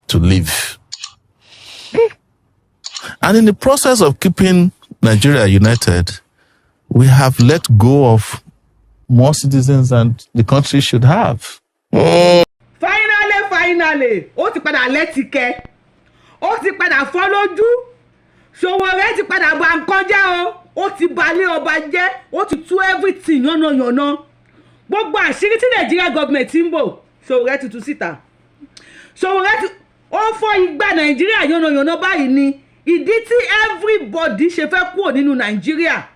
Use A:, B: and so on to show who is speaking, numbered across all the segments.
A: to live. And in the process of keeping Nigeria united, we have let go of more citizens than the country should have.
B: Finally, ó ti padà lẹ́tìkẹ́, ó ti padà fọ́ lójú, Sowore ti padà bà nǹkan jẹ́ o, ó ti balẹ̀ ọba jẹ́, ó ti tú everything yánnayànna. Gbogbo àṣírí tí Nigeria government ń bò, Sowore ti tú síta. Sowore ti ó fọ́ igbá Nigeria yánnayànna báyìí ni ìdí tí everybody ṣe fẹ́ kúrò nínú Nigeria.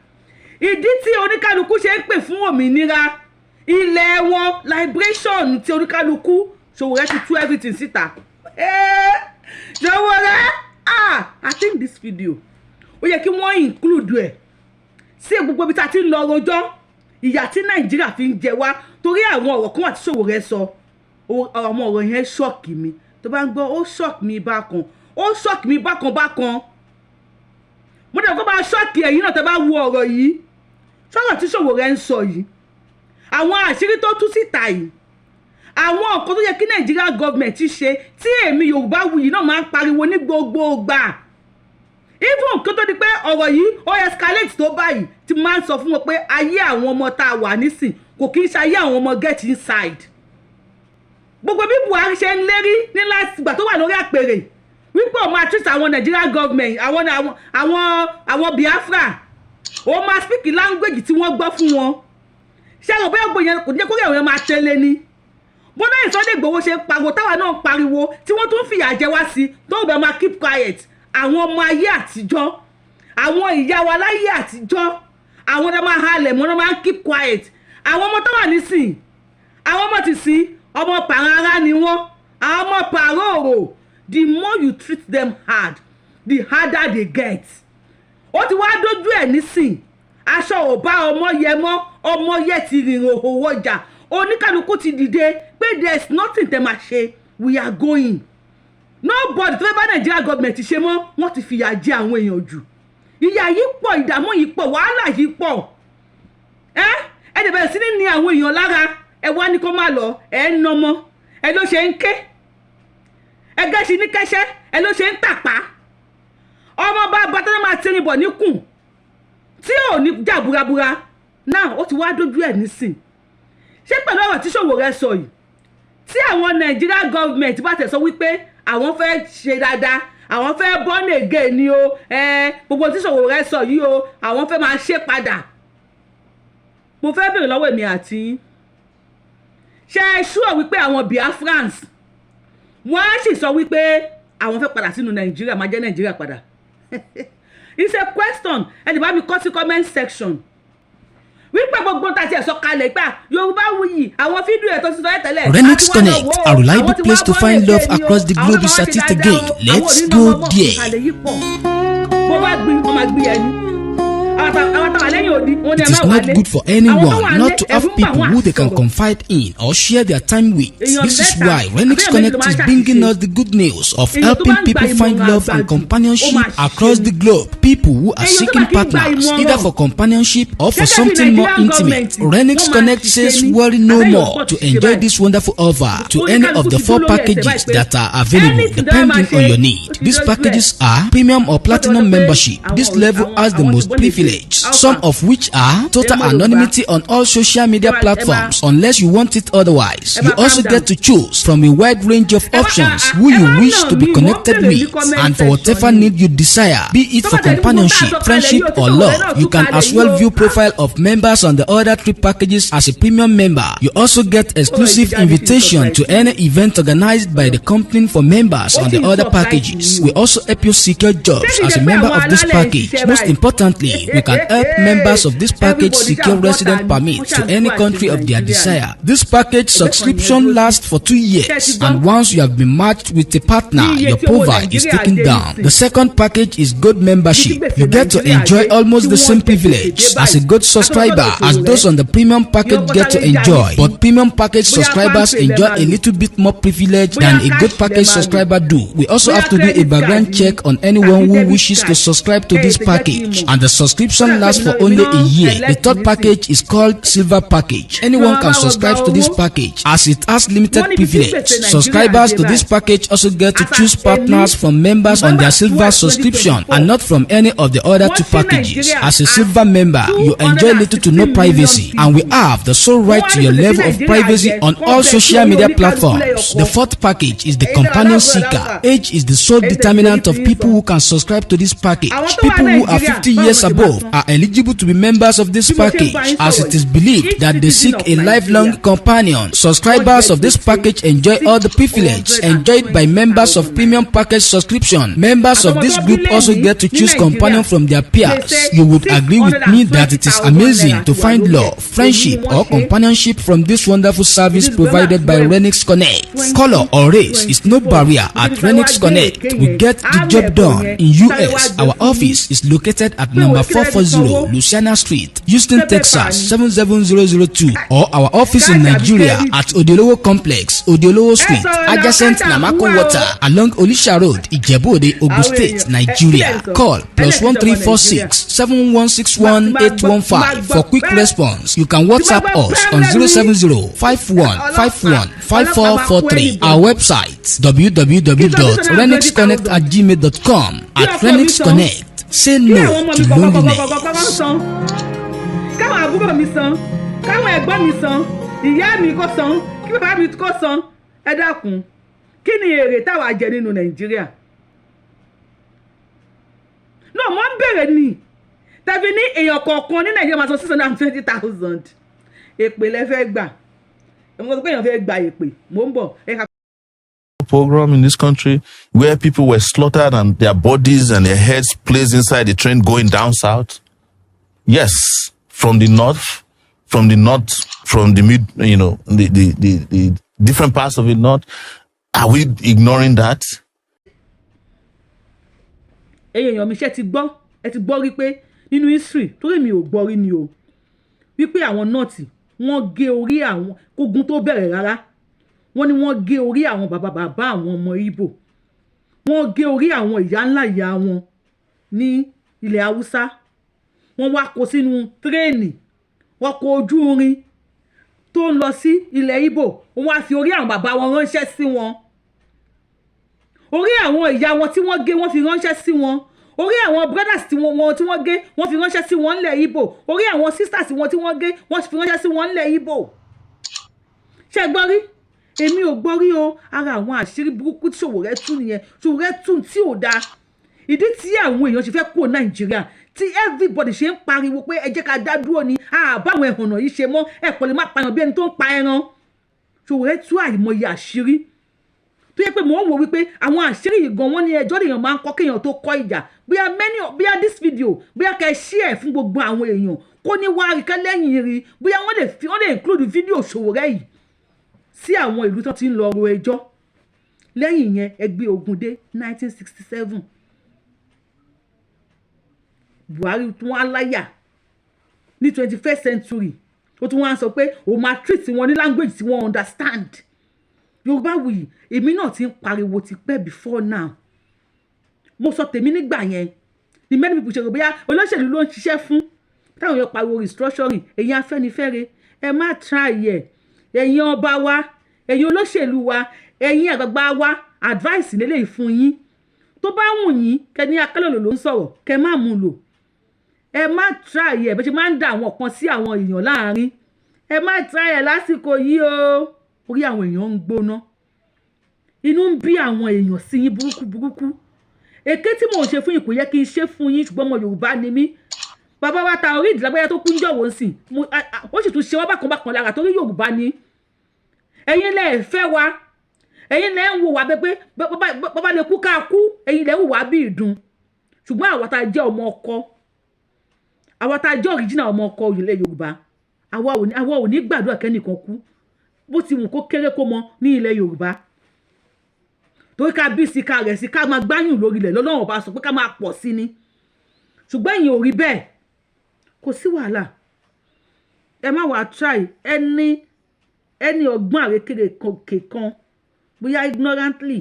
B: Ìdí tí oníkálukú ṣe ń pè fún òmìnira ilẹ̀ wọn, liberation tí oníkálukú, Sowore ti tú everything síta. Sowore, I think this video ó yẹ kí wọ́n include ẹ̀ sí gbogbo ibi tá ti ń lọ rojọ́ ìyà tí Nàìjíríà fi ń jẹ wá torí àwọn ọ̀rọ̀ kan wà tí Sowore sọ. Àwọn ọ̀rọ̀ yẹn shock mi. Tó bá ń gbọ́ ó shock mi bákan. Ó shock mi bákan. Mo dẹ̀ kó bá shock ẹ̀yin náà tẹ́ bá wo ọ̀rọ̀ yìí. Sọ̀rọ̀ tí Sowore ń sọ yìí. Àwọn àṣírí tó tú síta yìí. Àwọn nǹkan tó yẹ kí Nigeria government ṣe tí èmi Yorubawuyi náà máa ń pariwo ní gbogbo ìgbà. Even nǹkan tó di pé ọ̀rọ̀ yìí ó escalate tó báyìí tí máa ń sọ fún wọn pé ayé àwọn ọmọ tá a wà nísìn kò kí ń ṣe ayé àwọn ọmọ get inside. Gbogbo bí Buhari ṣe ń lérí ní láti ìgbà tó wà lórí àpèrè wípé ó máa treat àwọn Nigeria government àwọn Biafra ó máa speak language tí wọ́n gbọ́ fún wọn. Ṣé àwọn bẹ́ẹ̀ gbòyẹn kò jẹ́ kó rí àwọn máa tẹ́lẹ̀ ni. Bọ́dá Sunday Igboho ṣe pariwo táwa náà pariwo tí wọ́n tún fìyà jẹ wá sí tó bẹ̀ máa keep quiet. Àwọn ọmọ ayé àtijọ́, àwọn ìyá wa láyé àtijọ́, àwọn ọmọ máa halẹ̀ mọ́ máa keep quiet. Àwọn ọmọ tó wà nísìn, àwọn ọmọ ti sí ọmọ pàràrà ni wọ́n, àwọn ọmọ pàròrò. The more you treat them hard, the harder they get. Ó ti wá dójú ẹ̀ nísìn, aṣọ ò bá ọmọ yẹ mọ́, ọmọ yẹ ti rìnrìn òhòwò ọjà. Oníkálukú ti dìde pé there is nothing tẹ́ máa ṣe, we are going. Nobody tó fẹ́ bá Nigeria government ṣe mọ́, wọ́n ti fìyà jẹ àwọn èèyàn jù. Ìyà yìí pọ̀, ìdààmú yìí pọ̀, wàhálà yìí pọ̀. Ẹ dẹ̀ bẹ̀rẹ̀ sí ní àwọn èèyàn lára, ẹ wá ní kó má lọ, ẹ ń nọmọ, ẹ ló ṣe ń ké. Ẹ gẹ́ṣin ní kẹ́ṣẹ́, ẹ ló ṣe ń tàpá. Ọmọ bá bàtà máa tẹ̀yìn bọ̀ níkùn tí ò ní jà burabura. Náà ó ti wá dójú ẹ̀ nísìn. Ṣé pẹ̀lú ọ̀rọ̀ tí Sowore sọ yìí tí àwọn Nigeria government bá tẹ̀ sọ wípé àwọn fẹ́ ṣe dáadáa, àwọn fẹ́ born again ni o, gbogbo tí Sowore sọ yìí o, àwọn fẹ́ máa ṣe padà. Mo fẹ́ bèrè lọ́wọ́ èmi àti ṣé ẹ sure wípé àwọn Biafrans wọ́n á sì sọ wípé àwọn fẹ́ padà sínú Nigeria, máa jẹ́ Nigeria padà? It's a question. Ẹni bá mi kọ sí comment section. Wípé gbogbo tàti ẹ̀sọ́ kalẹ̀ gbà Yorubawuyi àwọn fídíò ẹ̀ tó ti sọ ẹ́ tẹ́lẹ̀.
C: Renix Connect, a reliable place to find love across the globe, is at it again. Let's go there.
B: Bó bá gbin ọmọ gbin ẹni.
C: It is not good for anyone not to have people who they can confide in or share their time with. This is why Renix Connect is bringing us the good news of helping people find love and companionship across the globe. People who are seeking partners, either for companionship or for something more intimate. Renix Connect says worry no more to enjoy this wonderful offer to any of the 4 packages that are available depending on your need. These packages are premium or platinum membership. This level has the most privilege, some of which are total anonymity on all social media platforms unless you want it otherwise. You also get to choose from a wide range of options who you wish to be connected with, and for whatever need you desire, be it for companionship, friendship or love. You can as well view profile of members on the other 3 packages as a premium member. You also get exclusive invitation to any event organized by the company for members on the other packages. We also help you secure jobs as a member of this package. Most importantly, we can help members of this package secure resident permits to any country of their desire. This package subscription lasts for 2 years, and once you have been matched with a partner, your profile is taken down. The second package is Gold membership. You get to enjoy almost the same privilege as a Gold subscriber as those on the premium package get to enjoy, but premium package subscribers enjoy a little bit more privilege than a Gold package subscriber do. We also have to do a background check on anyone who wishes to subscribe to this package, and the subscription subscription lasts for only a year. The third package is called Silver Package. Anyone can subscribe to this package as it has limited privilege. Subscribers to this package also get to choose partners from members on their Silver subscription and not from any of the other two packages. As a Silver member, you enjoy little to no privacy, and we have the sole right to your level of privacy on all social media platforms. The fourth package is the Companion Seeker. Age is the sole determinant of people who can subscribe to this package. People who are 50 years above are eligible to be members of this package, as it is believed that they seek a lifelong companion. Subscribers of this package enjoy all the privileges enjoyed by members of premium package subscription. Members of this group also get to choose companion from their peers. You would agree with me that it is amazing to find love, friendship, or companionship from this wonderful service provided by Renix Connect. Color or race is no barrier at Renix Connect. We get the job done. In US, our office is located at number 440 Louisiana Street, Houston, Texas 77002, or our office in Nigeria at Odiolowo Complex, Odiolowo Street, adjacent Namako Water, along Olisha Road, Ijebu-Ode, Ogun State, Nigeria. Call +1346 7161 815 for quick response. You can WhatsApp us on 070 5151 5443. Our website www.renixconnect@gmail.com. At Renix Connect, say no to loneliness.
B: Káwọn àbúrò mi san, káwọn ẹ̀gbọ́n mi san, ìyá mi kò san, kí bàbá mi kò san. Ẹ dákun, kí ni èrè táwa jẹ nínú Nàìjíríà? No, mo ń bèrè ni. Tàbí ní èèyàn kọ̀ọ̀kan ní Nàìjíríà máa san 620,000. Èpè lẹ fẹ́ gbà. Mo sọ pé èèyàn fẹ́ gba èpè. Mo ń bọ̀.
A: Program in this country where people were slaughtered and their bodies and their heads placed inside the train going down south. Yes, from the north, from the mid, the different parts of the north. Are we ignoring that?
B: Èèyàn mi ṣe ti gbọ́, ẹ ti gbọ́ rí pé nínú history torí mi ò gbọ́ rí ni o. Wípé àwọn nọ́ọ̀tì wọ́n gé orí àwọn kógun tó bẹ̀rẹ̀ rárá. Wọ́n ní wọ́n gé orí àwọn bàbá àwọn ọmọ Ìgbò. Wọ́n gé orí àwọn ìyá ńlá ìyá wọn ní ilẹ̀ Haúsá. Wọ́n wá kó sínú tírèènì. Wọ́n kó ojú irin tó ń lọ sí ilẹ̀ Ìgbò. Wọ́n wá fi orí àwọn bàbá wọn ránṣẹ́ sí wọn. Orí àwọn ìyá wọn tí wọ́n gé wọ́n fi ránṣẹ́ sí wọn. Orí àwọn brothers tí wọ́n gé wọ́n fi ránṣẹ́ sí wọn nílẹ̀ Ìgbò. Orí àwọn sisters wọn tí wọ́n gé wọ́n fi ránṣẹ́ sí wọn nílẹ̀ Ìgbò. Ṣé gbọ́ rí? Èmi ò gbọ́ rí o. Ara àwọn àṣírí burúkú tí Sowore tú nìyẹn. Sowore tú tí ò dáa. Ìdí tí àwọn èèyàn ṣe fẹ́ kúrò Nàìjíríà tí everybody ṣe ń pariwo pé ẹ jẹ́ ká dá dúró ni báwọn ẹ̀hànnà yìí ṣe mọ́ ẹ kò lè má pààyàn bí ẹni tó ń pa ẹran. Sowore tú àìmọye àṣírí tó yẹ pé mò ń wò wípé àwọn àṣírí yìí gan wọ́n ní ẹjọ́ lèèyàn máa ń kọ́ kéèyàn tó kọ́ ìjà bóyá this video bóyá kẹ́ ẹ share fún gbogbo àwọn èèyàn kó ní wá rí kẹ́ lẹ́yìn rí bóyá wọ́n lè include fídíò Sowore yìí sí àwọn ìlú tó ti ń lọ ro ẹjọ́. Lẹ́yìn yẹn ẹgbẹ́ ogun dé 1967 Buhari tún wá láyà ní 21st century ó tún wá sọ pé ó máa treat wọn ní language tí wọ́n understand. Yorubawuyi èmi náà ti ń pariwo ti pẹ́ before now. Mo sọ tèmi nígbà yẹn ni many people ṣe rò bóyá olóṣèlú ló ń ṣiṣẹ́ fún táwọn yóò pariwo restructuring ẹ̀yin Afẹ́nifẹ́re ẹ má try ẹ̀ ẹ̀yin ọba wa ẹ̀yin olóṣèlú wa ẹ̀yin àgbààgbà wa advice lélẹ́yìí fún yín tó bá wù yín kẹ́ni akálòlò ló ń sọ̀rọ̀ kẹ́ má mú lò ẹ má try ẹ̀ bẹ́ẹ̀ ṣe máa ń dà àwọn kan sí àwọn èèyàn láàrin ẹ má try ẹ̀ lásìkò yìí o. Orí àwọn èèyàn ń gbóná inú ń bí àwọn èèyàn sí yín burúkú. Èké tí mò ń ṣe fún yín kò yẹ kí n ṣe fún yín ṣùgbọ́n ọmọ Yorùbá ni mí. Bàbá wa ta orí ìdílágbáyà tó kú ń jọ̀wọ́ sí ó sì tún ṣe wá bákan lára torí Yorùbá ni. Ẹ̀yin lẹ fẹ́ wa ẹ̀yin lẹ ń wò wá pé bàbá lè kú ká kú ẹ̀yin lẹ ń wò wá bí ìdun ṣùgbọ́n àwa tá jẹ́ ọmọ ọkọ àwa tá jẹ́ original ọmọ ọkọ ilẹ̀ Yorùbá àwa ò ní gbàdúrà kẹ́nìkan kú bó ti wù kó kéré kó mọ ní ilẹ̀ Yorùbá torí ká bí sí ká rẹ̀ sí ká máa gbáyùn lórí ilẹ̀ lọ́lọ́run bá sọ pé ká máa pọ̀ sí ni ṣùgbọ́n ẹ̀yin ò rí bẹ́ẹ̀ kò sí wàhálà ẹ má wàá try ẹni ọgbọ́n àrékèrè kan bóyá ignorantly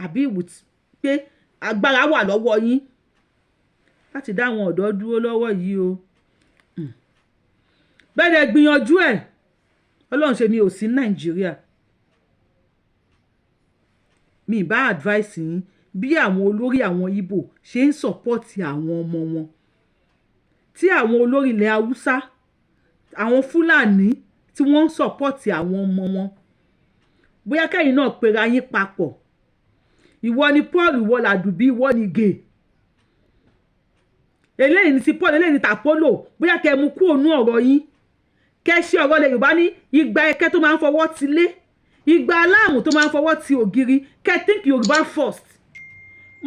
B: àbí with pé agbára wà lọ́wọ́ yín láti dá àwọn ọ̀dọ́ dúró lọ́wọ́ yìí o. Bẹ́ẹ̀ gbìyànjú ẹ̀ Ọlọ́run ṣe mi ò sí Nàìjíríà. Mi bá advice yín bí àwọn olórí àwọn Ìgbò ṣe ń sọ̀pọ̀tì àwọn ọmọ wọn. Tí àwọn olórí ilẹ̀ Haúsá, àwọn Fúlàní tí wọ́n ń sọ̀pọ̀tì àwọn ọmọ wọn. Bóyá kẹ́yìn náà pera yín papọ̀. Ìwọ ni Paul, ìwọ làdùbí, ìwọ ni gay. Eléyìí ni ti Paul, eléyìí ni tàpólò. Bóyá kẹ́ mú kúrò nú ọ̀rọ̀ yín. Kẹ́ ṣe ọ̀rọ̀ ilẹ̀ Yorùbá ní igba ẹkẹ́ tó máa ń fọwọ́ ti lé. Igba aláàmù tó máa ń fọwọ́ ti ògiri. Kẹ́ think Yorùbá first.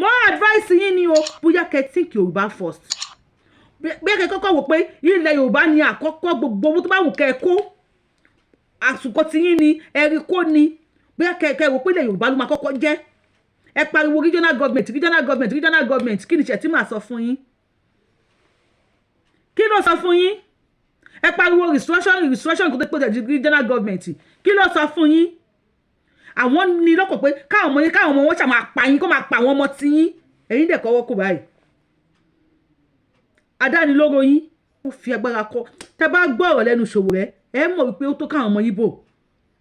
B: More advice yín ni o. Bóyá kẹ́ think Yorùbá first. Bóyá kẹ́ kọ́kọ́ wò pé ilẹ̀ Yorùbá ni àkọ́kọ́ gbogbo owó tó bá wù kẹ́ kó. Àsùkò tí yín ni ẹ̀rí kó ni. Bóyá kẹ́ wò pé ilẹ̀ Yorùbá ló máa kọ́kọ́ jẹ́. Ẹ pariwo regional government. Kí ni ṣe tí màá sọ fún yín? Kí ló sọ fún yín? Ẹ pariwo restoration kò tó pé regional government. Kí ló sọ fún yín? Àwọn ní lọ́kọ̀ pé káwọn ọmọ wọn ṣà máa pa yín, kó máa pa àwọn ọmọ tí yín. Ẹ̀yin dẹ̀ kọ́wọ́ kò báyìí. Adánilóró yín ó fi agbára kọ. Tẹ́ bá gbọ́ ọ̀rọ̀ lẹ́nu Sowore, ẹ mọ̀ wípé ó tó káwọn ọmọ Ìgbò.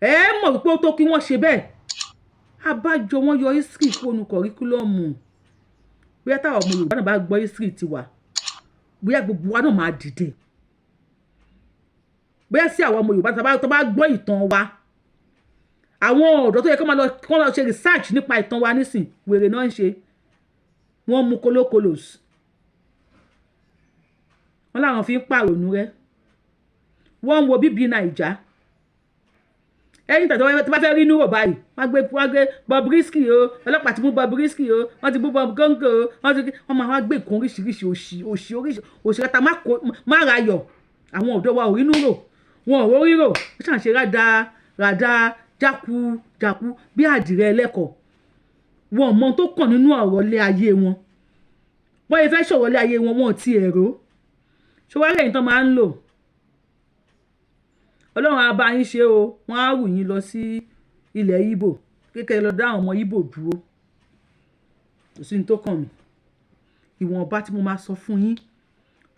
B: Ẹ mọ̀ wípé ó tó kí wọ́n ṣe bẹ́ẹ̀. Abájọ wọn yọ history fóònù kọ̀ríkúlọ́ọ̀mù. Bóyá táwọn ọmọ Yorùbá náà bá gbọ́ history tiwa, bóyá gbogbo wa náà máa dìde. Bóyá sí àwọn ọmọ Yorùbá tó bá gbọ́ ìtàn wa, àwọn ọ̀dọ́ tó yẹ kó lọ ṣe research nípa ìtàn wa nísìn wèrè náà ń ṣe. Wọ́n mú kólókólòs. Wọ́n láwọn fi ń pàrònú rẹ̀. Wọ́n ń wo bíbí Nàìjà. Ẹ̀yin tàbí tó bá fẹ́ rí núrò báyìí, wọ́n gbé Bobrisky o, ọlọ́pàá ti mú Bobrisky o, wọ́n ti mú Bob Gongo o, wọ́n máa wá gbé nǹkan oríṣiríṣi òṣì kẹta má rayọ̀. Àwọn ọ̀dọ́ wa ò rí núrò, wọn ò rórí rò, ó ṣàn ṣe rádá jákú bí àdìrẹ ẹlẹ́kọ̀ọ́. Wọn ò mọ tó kàn nínú ọ̀rọ̀ ilé ayé wọn. Wọ́n yẹ fẹ́ ṣọ̀rọ̀ ilé ayé wọn, wọn ò ti ẹ̀rọ. Ṣọwọ́ lẹ́yìn tán máa ń lò. Ọlọ́run á bá yín ṣe o. Wọ́n á rù yín lọ sí ilẹ̀ Ìgbò. Kékeré lọ dá àwọn ọmọ Ìgbò dúró. Kò sí ní tó kàn mí. Ìwọ̀nba tí mo máa sọ fún yín.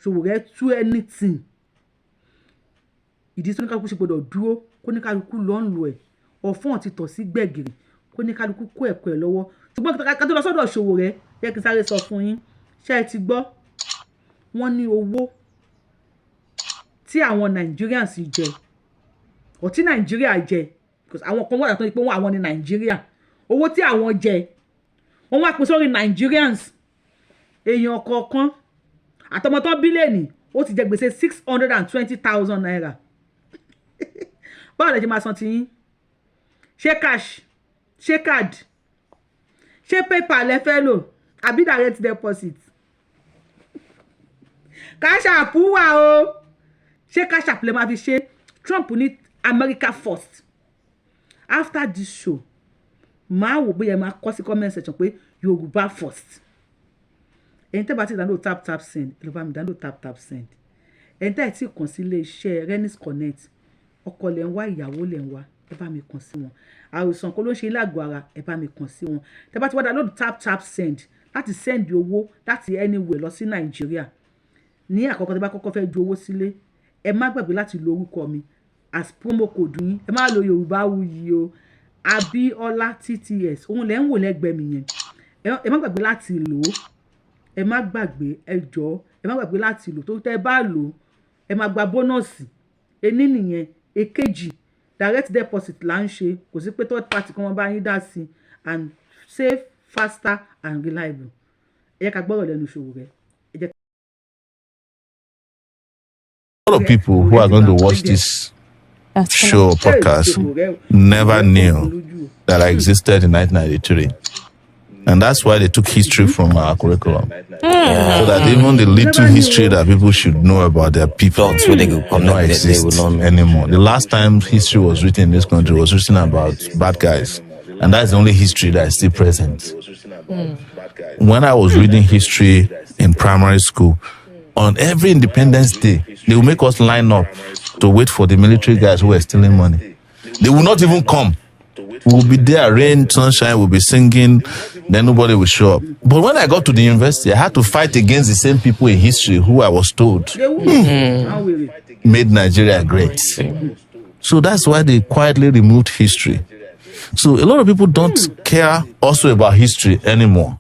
B: Sowore tú anything. Ìdí tí oníkálukú ṣe gbọdọ̀ dúró. Kóníkálukú lọ ń lo ẹ̀. Ọ̀fọ́n ti tọ̀ sí gbẹ̀gìrì. Kóníkálukú kó ẹ̀kọ́ ẹ̀ lọ́wọ́. Ṣùgbọ́n ká tó lọ sọ́dọ̀ Sowore. Jẹ́ kí n sáré sọ fún yín. Ṣé ẹ ti gbọ́? Wọ́n ní owó tí àwọn Nigerians jẹ. Or tí Nàìjíríà jẹ, because àwọn kan wà tó ní pé àwọn ní Nàìjíríà. Owó tí àwọn jẹ, wọ́n wá pín sórí Nigerians. Èèyàn kọ̀ọ̀kan àtọmọtán bílíọ̀nù ó ti jẹ gbèsè 620,000 naira. Báwo lẹ ṣe máa san ti yín? Ṣé cash? Ṣé card? Ṣé PayPal lẹ fẹ́ lò? Àbí direct deposit? Cash app wà o. Ṣé cash app lẹ máa fi ṣe? Trump ní America first. After this show, máa wò bóyá máa kọ sí comment section pé Yorùbá first. Ẹ̀yin tẹ́ bá ti download tap send, ẹ lọ bá mi download tap send. Ẹ̀yin tẹ́ ti kàn sí ilé iṣẹ́ Renis Connect, ọkọ lẹ ń wá, ìyàwó lẹ ń wá, ẹ bá mi kàn sí wọn. Àròsàn kó ló ń ṣe lágọ̀ọ́ ara, ẹ bá mi kàn sí wọn. Tẹ́ bá ti wá download tap send láti send owó láti anywhere lọ sí Nàìjíríà. Ní àkọ́kọ́ tẹ́ bá kọ́kọ́ fẹ́ ju owó sílé, ẹ má gbàgbé láti lo orúkọ mi as promo code yín. Ẹ má lo Yorubawuyi o. Abiola TTS. Òun lẹ ń wò lẹ́gbẹ̀ẹ́ mi yẹn. Ẹ má gbàgbé láti lò ó. Ẹ má gbàgbé, ẹ jọ̀ọ́. Ẹ má gbàgbé láti lò tó tẹ́ bá lò. Ẹ má gba bónọ́ọ̀sì. Ení nìyẹn. Èkejì, direct deposit là ń ṣe. Kò sí pé third party kan wọ́n bá yín dá sí. And safe, faster and reliable. Ẹ jẹ́ ká gbọ́rọ̀ lẹ́nu Sowore.
A: A lot of people who are going to watch this show podcast never knew that I existed in 1993. And that's why they took history from our curriculum. So that even the little history that people should know about their people don't exist anymore. The last time history was written in this country was written about bad guys. And that's the only history that is still present. When I was reading history in primary school, on every Independence Day, they will make us line up to wait for the military guys who were stealing money. They will not even come. We'll be there, rain, sunshine, we'll be singing, then nobody will show up. But when I got to the university, I had to fight against the same people in history who I was told made Nigeria great. So that's why they quietly removed history. So a lot of people don't care also about history anymore.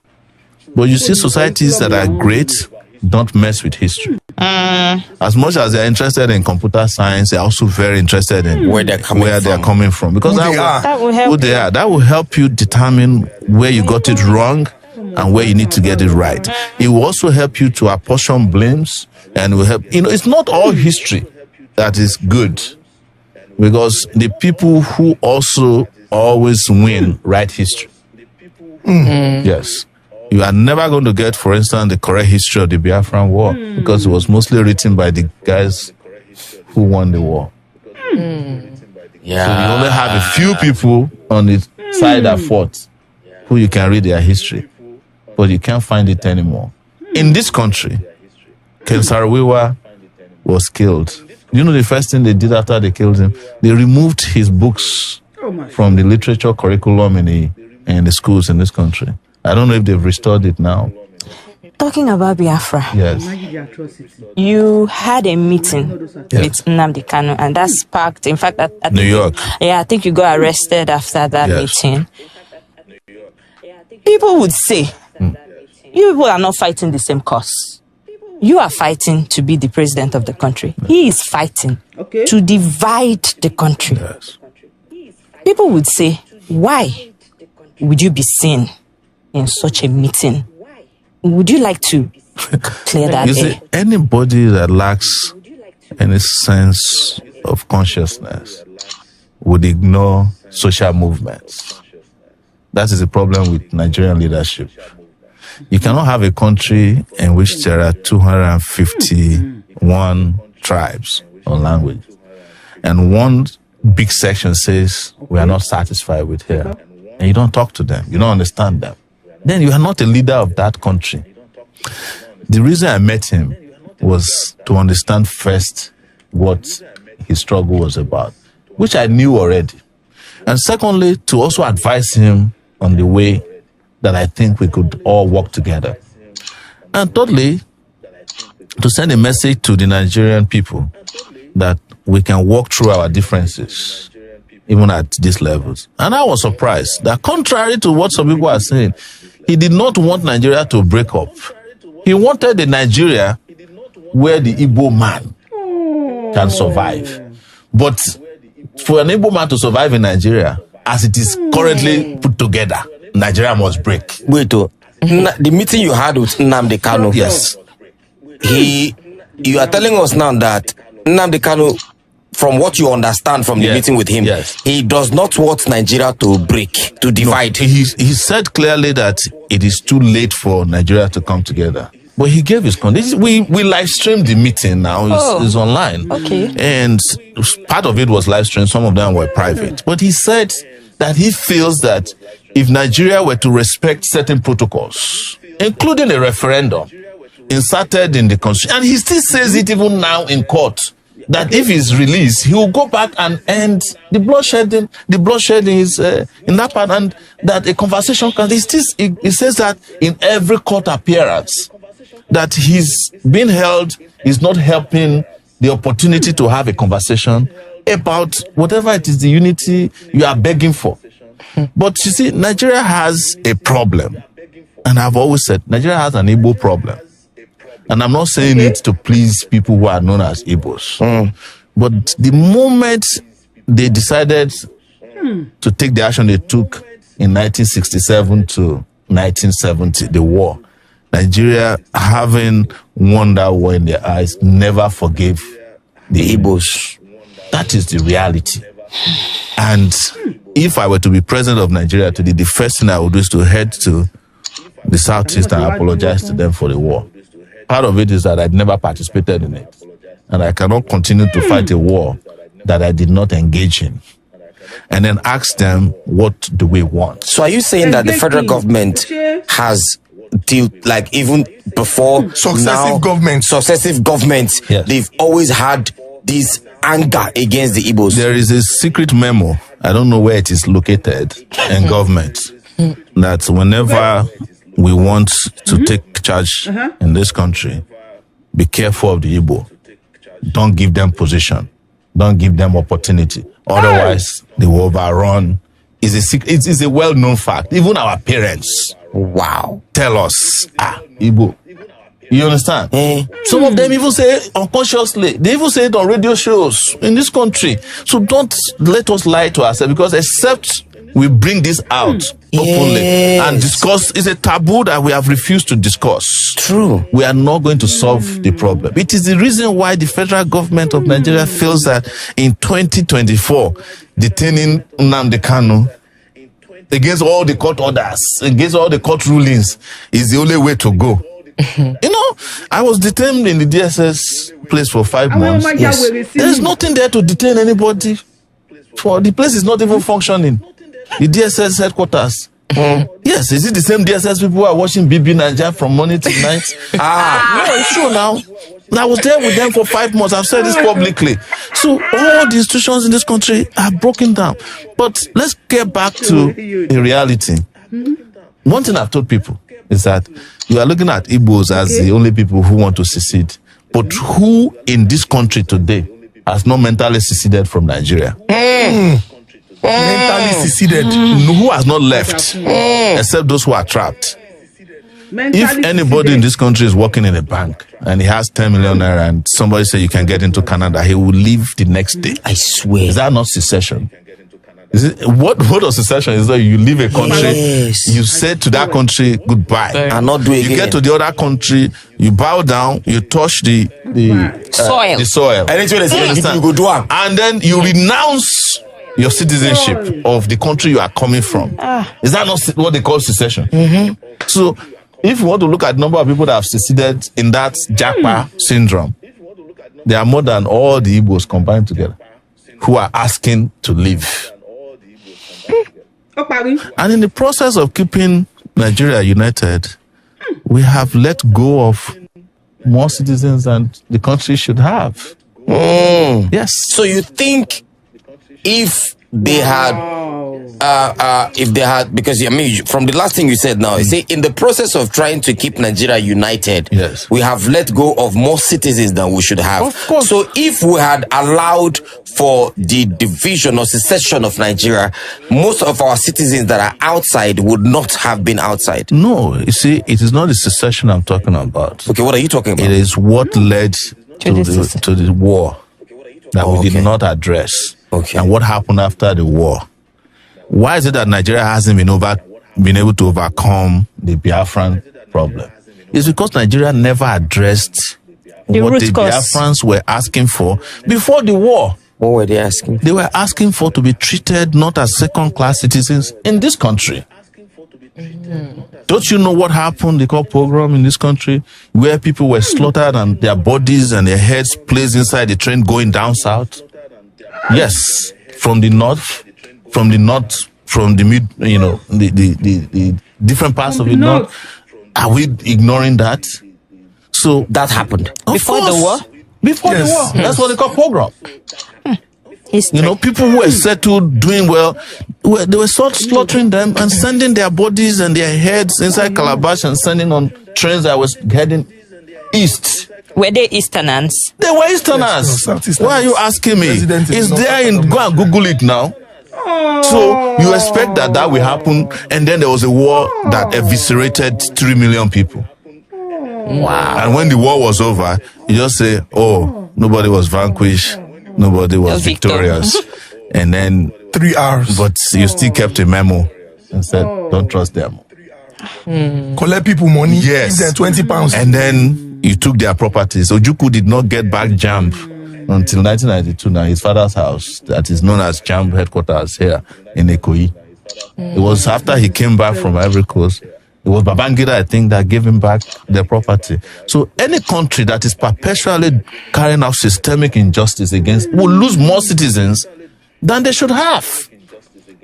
A: But you see societies that are great don't mess with history. As much as they're interested in computer science, they're also very interested in where they're coming from. Because that will help you determine where you got it wrong and where you need to get it right. It will also help you to apportion blames, and will help. It's not all history that is good, because the people who also always win write history. Yes. You are never going to get, for instance, the correct history of the Biafran War, because it was mostly written by the guys who won the war. Yeah. So you only have a few people on the side that fought who you can read their history, but you can't find it anymore. In this country, Ken Saro-Wiwa was killed. You know the first thing they did after they killed him? They removed his books from the literature curriculum in the schools in this country. I don't know if they've restored it now.
D: Talking about Biafra,
A: yes,
D: you had a meeting with Nnamdi Kanu, and that sparked, in fact, at
A: New York.
D: I think you got arrested after that meeting. People would say, you people are not fighting the same cause. You are fighting to be the president of the country. He is fighting to divide the country.
A: Yes.
D: People would say, why would you be seen in such a meeting? Would you like to clear that?
A: You see, anybody that lacks any sense of consciousness would ignore social movements. That is the problem with Nigerian leadership. You cannot have a country in which there are 251 tribes or languages, and one big section says, we are not satisfied with here, and you don't talk to them, you don't understand them. Then you are not a leader of that country. The reason I met him was to understand first what his struggle was about, which I knew already. And secondly, to also advise him on the way that I think we could all work together. And thirdly, to send a message to the Nigerian people that we can walk through our differences, even at these levels. And I was surprised that, contrary to what some people are saying, he did not want Nigeria to break up. He wanted a Nigeria where the Igbo man can survive. But for an Igbo man to survive in Nigeria, as it is currently put together, Nigeria must break.
E: Wait, the meeting you had with Nnamdi Kanu.
A: Yes.
E: You are telling us now that Nnamdi Kanu, from what you understand from the meeting with him, he does not want Nigeria to break, to divide.
A: No, he said clearly that it is too late for Nigeria to come together. But he gave his conditions. We live streamed the meeting now. It's online.
D: Okay.
A: And part of it was live streamed. Some of them were private. But he said that he feels that if Nigeria were to respect certain protocols, including a referendum inserted in the constitution, and he still says it even now in court, that if he's released, he will go back and end the bloodshedding. The bloodshedding is in that part, and that a conversation can. He says that in every court appearance, that he's being held is not helping the opportunity to have a conversation about whatever it is, the unity you are begging for. But you see, Nigeria has a problem, and I've always said Nigeria has an Igbo problem. And I'm not saying it to please people who are known as Igbos. But the moment they decided to take the action they took in 1967 to 1970, the war, Nigeria, having won that war in their eyes, never forgave the Igbos. That is the reality. And if I were to be president of Nigeria today, the first thing I would do is to head to the Southeast and apologize to them for the war. Part of it is that I'd never participated in it. And I cannot continue to fight a war that I did not engage in. And then ask them, what do we want?
E: So are you saying that the federal government has, like even before successive governments, they've always had this anger against the Igbos?
A: There is a secret memo I don't know where it is located in government, that whenever we want to take charge in this country, be careful of the Igbo. Don't give them position. Don't give them opportunity. Otherwise, they will overrun. It's a well-known fact. Even our parents, tell us, Igbo. You understand? Some of them even say unconsciously. They even say it on radio shows in this country. So don't let us lie to ourselves, because except we bring this out openly and discuss, it's a taboo that we have refused to discuss.
E: True.
A: We are not going to solve the problem. It is the reason why the federal government of Nigeria feels that in 2024, detaining Nnamdi Kanu against all the court orders, against all the court rulings, is the only way to go. You know, I was detained in the DSS place for 5 months. There's nothing there to detain anybody. For the place is not even functioning. The DSS headquarters. Yes, is it the same DSS people who are watching BB Nigeria from morning to night? No, it's true now. I was there with them for 5 months. I've said this publicly. So all the institutions in this country are broken down. But let's get back to the reality. One thing I've told people is that you are looking at Igbos as the only people who want to secede. But who in this country today has not mentally seceded from Nigeria?
F: Mentally seceded.
A: Who has not left? Except those who are trapped. If anybody in this country is working in a bank and he has 10 million naira and somebody say you can get into Canada, he will leave the next day.
E: I swear.
A: Is that not secession? Is it, what of secession is that you leave a country, you say to that country goodbye,
E: and not do it again.
A: You get to the other country, you bow down, you touch the soil, and then you renounce your citizenship of the country you are coming from. Is that not what they call secession? So, if you want to look at the number of people that have seceded in that Japa syndrome, there are more than all the Igbos combined together who are asking to leave. And in the process of keeping Nigeria united, we have let go of more citizens than the country should have. Yes.
E: So you think if they had, because I mean, from the last thing you said now, you say in the process of trying to keep Nigeria united, we have let go of more citizens than we should have.
A: Of course.
E: So if we had allowed for the division or secession of Nigeria, most of our citizens that are outside would not have been outside.
A: No, you see, it is not the secession I'm talking about.
E: Okay, what are you talking about?
A: It is what led to the war that we did not address. And what happened after the war. Why is it that Nigeria hasn't been able to overcome the Biafran problem? It's because Nigeria never addressed what the Biafrans were asking for before the war.
E: What were they asking?
A: They were asking for to be treated not as second-class citizens in this country. Don't you know what happened? They called pogrom in this country, where people were slaughtered and their bodies and their heads placed inside the train going down south? Yes, from the north, from the mid, the different parts of the north. Are we ignoring that? So
E: that happened
D: before the war.
A: Before the war, that's what they call pogrom.
D: History.
A: You know, people who were settled, doing well, they were slaughtering them and sending their bodies and their heads inside calabash and sending on trains that was heading east.
D: Were they Easterners?
A: They were Easterners. Why are you asking me? It's there in, go and Google it now. So you expect that will happen, and then there was a war that eviscerated 3 million people. Wow. And when the war was over, you just say, oh, nobody was vanquished, nobody was victorious. And then
F: 3 hours.
A: But you still kept a memo and said, don't trust them.
F: Collect people money,
A: yes,
F: give them £20.
A: And then you took their properties. Ojukwu did not get back JAMB until 1992. Now his father's house, that is known as JAMB headquarters here in Ikoyi. It was after he came back from Ivory Coast. It was Babangida, I think, that gave him back their property. So any country that is perpetually carrying out systemic injustice against will lose more citizens than they should have.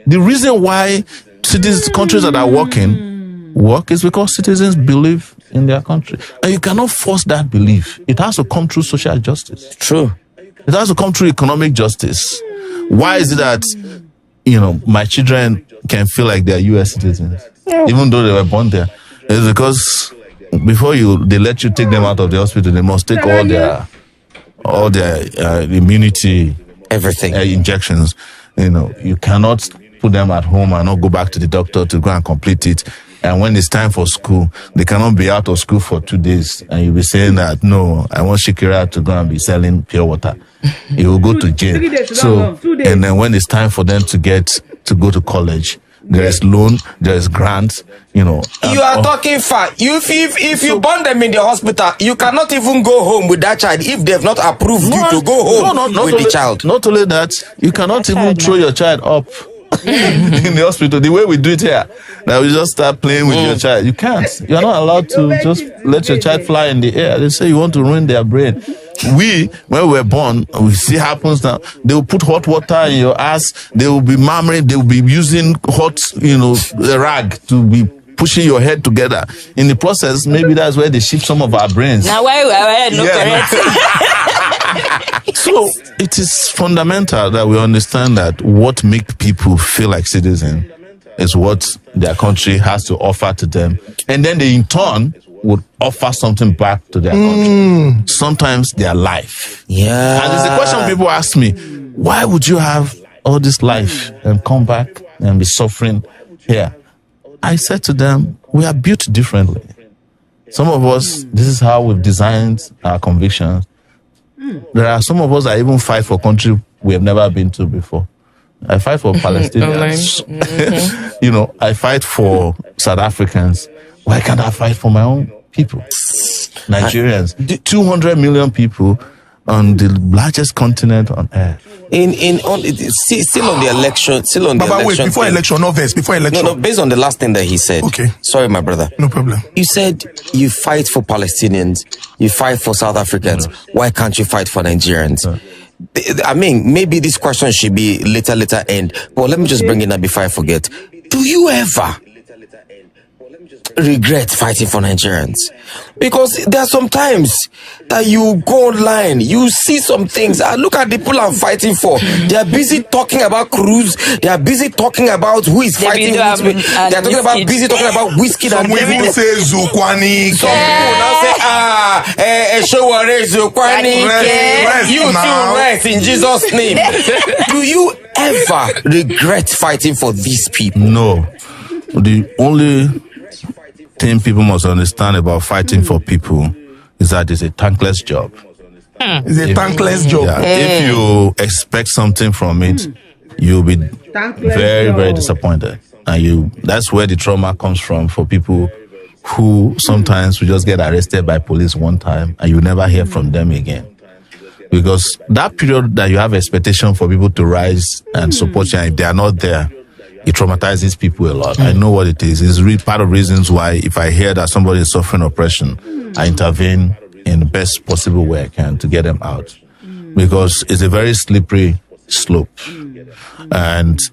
A: The reason why countries that are work is because citizens believe in their country. And you cannot force that belief. It has to come through social justice.
E: True.
A: It has to come through economic justice. Why is it that my children can feel like they're US citizens, even though they were born there. It's because before they let you take them out of the hospital, they must take all their immunity,
E: everything,
A: injections. You cannot put them at home and not go back to the doctor to go and complete it. And when it's time for school, they cannot be out of school for 2 days. And you'll be saying that, no, I want Shikira to go and be selling pure water. He will go to jail.
B: 3 days,
A: So,
B: 2 days.
A: and then when it's time for them to go to college, there is loan, there is grants,
E: You are talking far. If you born them in the hospital, you cannot even go home with that child if they've not approved you to go home with the child.
A: Not only that, you cannot even throw your child up in the hospital the way we do it here. Now we just start playing with your child. You can't. You are not allowed to just let your child fly in the air. They say you want to ruin their brain. When we were born, we see happens now. They will put hot water in your ass. They will be murmuring. They will be using hot, rag to be pushing your head together. In the process, maybe that's where they shift some of our brains.
D: Now why no correct?
A: So it is fundamental that we understand that what makes people feel like citizens is what their country has to offer to them. And then they in turn would offer something back to their country. Sometimes their life.
E: Yeah.
A: And it's a question people ask me, why would you have all this life and come back and be suffering here? I said to them, we are built differently. Some of us, this is how we've designed our convictions. There are some of us that even fight for country we have never been to before. I fight for Palestinians. I fight for South Africans. Why can't I fight for my own people? Nigerians. 200 million people on the largest continent on earth.
E: Still on the election.
F: But wait, before election, not verse, before election.
E: No, based on the last thing that he said.
F: Okay.
E: Sorry, my brother.
F: No problem.
E: You said you fight for Palestinians, you fight for South Africans. Why can't you fight for Nigerians? I mean, maybe this question should be later end. But let me just bring it up before I forget. Do you ever regret fighting for Nigerians? Because there are some times that you go online, you see some things. Look at the people I'm fighting for. They are busy talking about cruise. They are busy talking about who is fighting. They are busy talking about whiskey.
F: Some people say Zukwani.
E: Some people now say SOWORE Zukwani. You too rest in Jesus' name. Do you ever regret fighting for these people?
A: No. The only thing people must understand about fighting for people is that it's a thankless job.
F: It's a thankless job.
A: Yeah, if you expect something from it, you'll be very, very disappointed. And that's where the trauma comes from for people who sometimes will just get arrested by police one time and you never hear from them again. Because that period that you have expectation for people to rise and support you, and if they are not there, it traumatizes people a lot. I know what it is. It's really part of reasons why if I hear that somebody is suffering oppression, I intervene in the best possible way I can to get them out. Because it's a very slippery slope.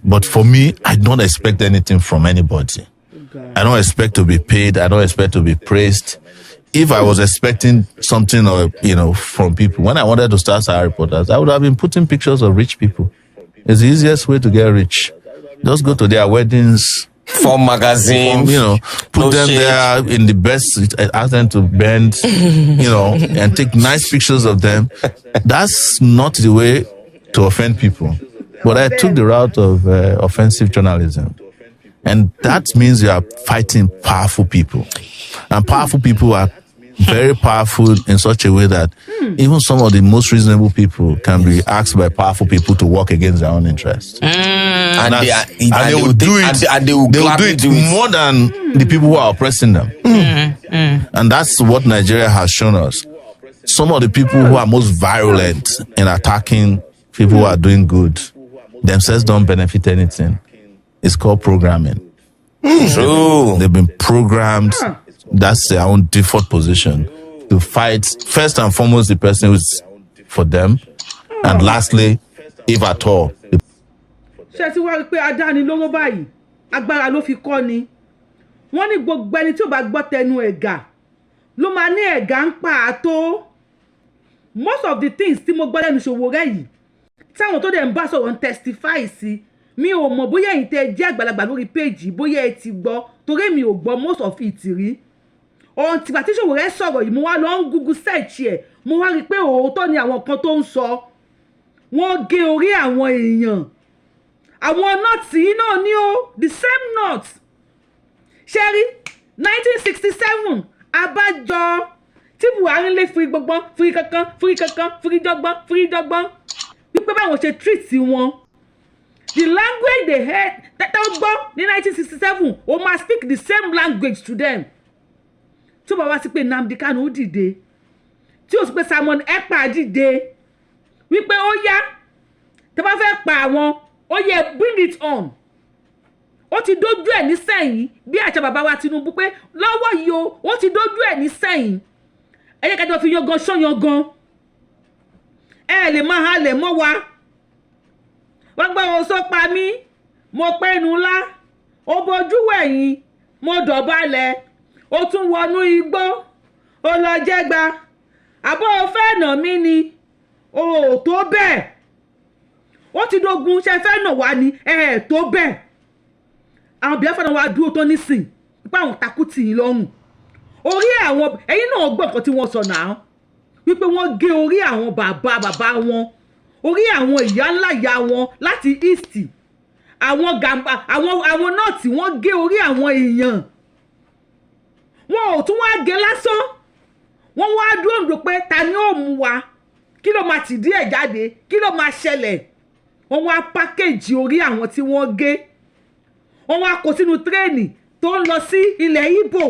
A: But for me, I don't expect anything from anybody. I don't expect to be paid. I don't expect to be praised. If I was expecting something from people, when I wanted to start Sahara Reporters, I would have been putting pictures of rich people. It's the easiest way to get rich. Just go to their weddings,
E: form magazine,
A: put them there in the best, ask them to bend, and take nice pictures of them. That's not the way to offend people. But I took the route of offensive journalism. And that means you are fighting powerful people. And powerful people are very powerful in such a way that even some of the most reasonable people can be asked by powerful people to work against their own interests. And they will do it more than the people who are oppressing them. And that's what Nigeria has shown us. Some of the people who are most virulent in attacking people who are doing good themselves don't benefit anything. It's called programming.
E: True.
A: They've been programmed. That's their own default position to fight first and foremost the person who's for them, and lastly, if at all.
B: Ṣé ti wá rí pé adáni lóró báyìí agbára ló fi kọ́ ni wọ́n ní gbogbo ẹni tí ò bá gbọ́ tẹnu ẹ̀gà ló máa ní ẹ̀gà ń pa àtó. Most of the things tí mo gbọ́ lẹ́nu Sowore yìí táwọn tó dẹ̀ ń bá sọ̀rọ̀ ń testify sí mi ò mọ̀ bóyá ẹ̀yin tẹ́ jẹ́ àgbàlagbà lórí péjì bóyá ẹ ti gbọ́ torí mi ò gbọ́ most of it rí ohun tìgbà tí Sowore sọ̀rọ̀ yìí mo wá lọ ń Google search ẹ̀ mo wá rí i pé òótọ́ ni àwọn kan tó ń sọ wọ́n gé orí àwọn èèyàn àwọn nọ́ọ̀tì yìí náà ní o the same nut ṣẹ́rí 1967 abájọ tí Buhari lè firi gbọgbọ́n firi kankan firi kankan firi dọ́gbọ́n wípé báwọn ṣe treat wọn the language they heard tẹ́tẹ́ gbọ́ ní 1967 o máa speak the same language to them tí ó bá wá sí pé Nnamdi Kanu dìde tí ó sì pé Simon Ekpa dìde wípé ó yá tẹ́ bá fẹ́ pa àwọn ó yẹ bring it on ó ti dójú ẹ̀ ní sẹ́yìn bí àṣà bàbá wa Tinubu pé lọ́wọ́ yìí o ó ti dójú ẹ̀ ní sẹ́yìn ẹ jẹ́ kájọ fi yangan ṣọ́yangan ẹ lè máa halẹ̀ mọ́ wa wọ́n gbọ́ ohun sọ pa mí mo pẹ́nu ńlá ó bojú wẹ̀yìn mo dọ̀bálẹ̀ ó tún wọnú igbó ó lọ jẹ́gba àbọ̀ fẹ́ nà mí ni o ò tó bẹ́ẹ̀ ó ti dógun ṣe fẹ́ nà wá ni ẹ tó bẹ́ẹ̀ àwọn Biafra náà wá dúró tó nísìn pípa àwọn takú tì yín lọ́rùn orí àwọn ẹ̀yin náà gbọ́ nǹkan tí wọ́n sọ náà wípé wọ́n gé orí àwọn bàbá wọn orí àwọn ìyá ńlá ìyá wọn láti east àwọn gàmbá àwọn nọ́ọ̀tì wọ́n gé orí àwọn èèyàn wọn ò tún wá gé lásán wọ́n wá dúró pé ta ni ó mú wa kí ló máa tì díẹ̀ jáde kí ló máa ṣẹlẹ̀ wọ́n wá pákéjì orí àwọn tí wọ́n gé wọ́n wá kó sínú tírẹ́ẹ̀nì tó ń lọ sí ilẹ̀ Ìgbò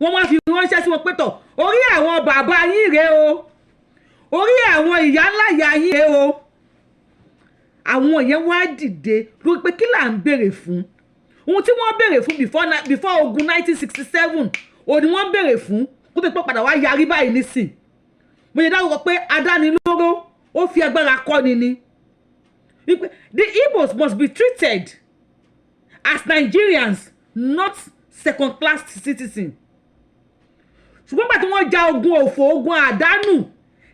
B: wọ́n wá fi ránṣẹ́ sí wọn pé tọ̀ orí àwọn bàbá yín rèé o orí àwọn ìyá ńlá ìyá yín rèé o àwọn yẹn wá dìde lórí pé kí là ń béèrè fún ohun tí wọ́n béèrè fún before ogun 1967 òní wọ́n béèrè fún kó tó pé padà wá yarí báyìí nísìn mo yẹ dáwọ́ pé adánilóró ó fi agbára kọ́ni ni the Igbos must be treated as Nigerians not second class citizens ṣùgbọ́n pàtó wọ́n ja ogun òfò ogun àdánù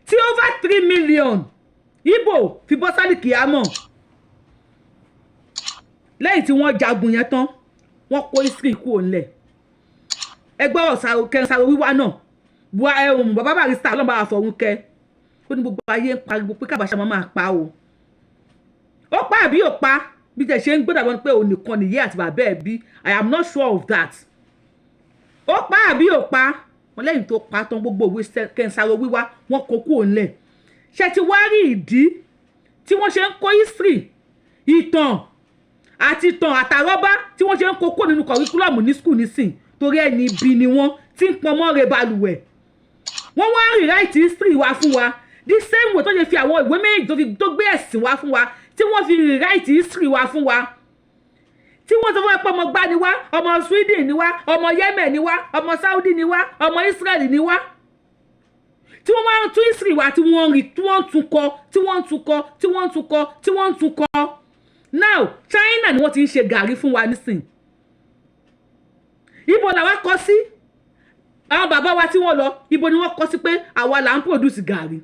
B: tí over 3 million Igbo fi bọ́ sálì kìámọ̀ lẹ́yìn tí wọ́n jagun yẹn tán wọ́n kó history kúrò ńlẹ̀ ẹgbẹ́ ọ̀sàrò kẹsàrò wíwá náà bàbá Barrister lọ́nà bá fọ̀run kẹ ó ní gbogbo ayé ń pariwo pé kábàṣà máa pa o ó pa àbí ò pa bí tẹ̀ ṣe ń gbọ́dọ̀ wọn pé òun nìkan nìyé àti bàbá ẹ̀ bí I am not sure of that ó pa àbí ò pa wọn lẹ́yìn tó pa tán gbogbo òwe kẹsàrò wíwá wọn kó kúrò ńlẹ̀ ṣe ti wá rí ìdí tí wọ́n ṣe ń kó history ìtàn àti ìtàn àtàrọ́bá tí wọ́n ṣe ń kó kó nínú curriculum ní school nísìn torí ẹni ibi ni wọ́n tí ń pọn mọ́ re balùwẹ̀ wọ́n wá rewrite history wa fún wa the same way tó ṣe fi àwọn ìwé méjì tó gbé ẹ̀sìn wa fún wa tí wọ́n fi rewrite history wa fún wa tí wọ́n sọ fún wa pé ọmọ gbá ni wá ọmọ Sweden ni wá ọmọ Yemen ni wá ọmọ Saudi ni wá ọmọ Israel ni wá tí wọ́n máa ń tún history wa tí wọ́n rí tí wọ́n tún kọ tí wọ́n tún kọ tí wọ́n tún kọ tí wọ́n tún kọ now China ni wọ́n ti ń ṣe gàrí fún wa nísìn ibo làwa kọ sí àwọn bàbá wa tí wọ́n lọ ibo ni wọ́n kọ sí pé àwa là ń produce gàrí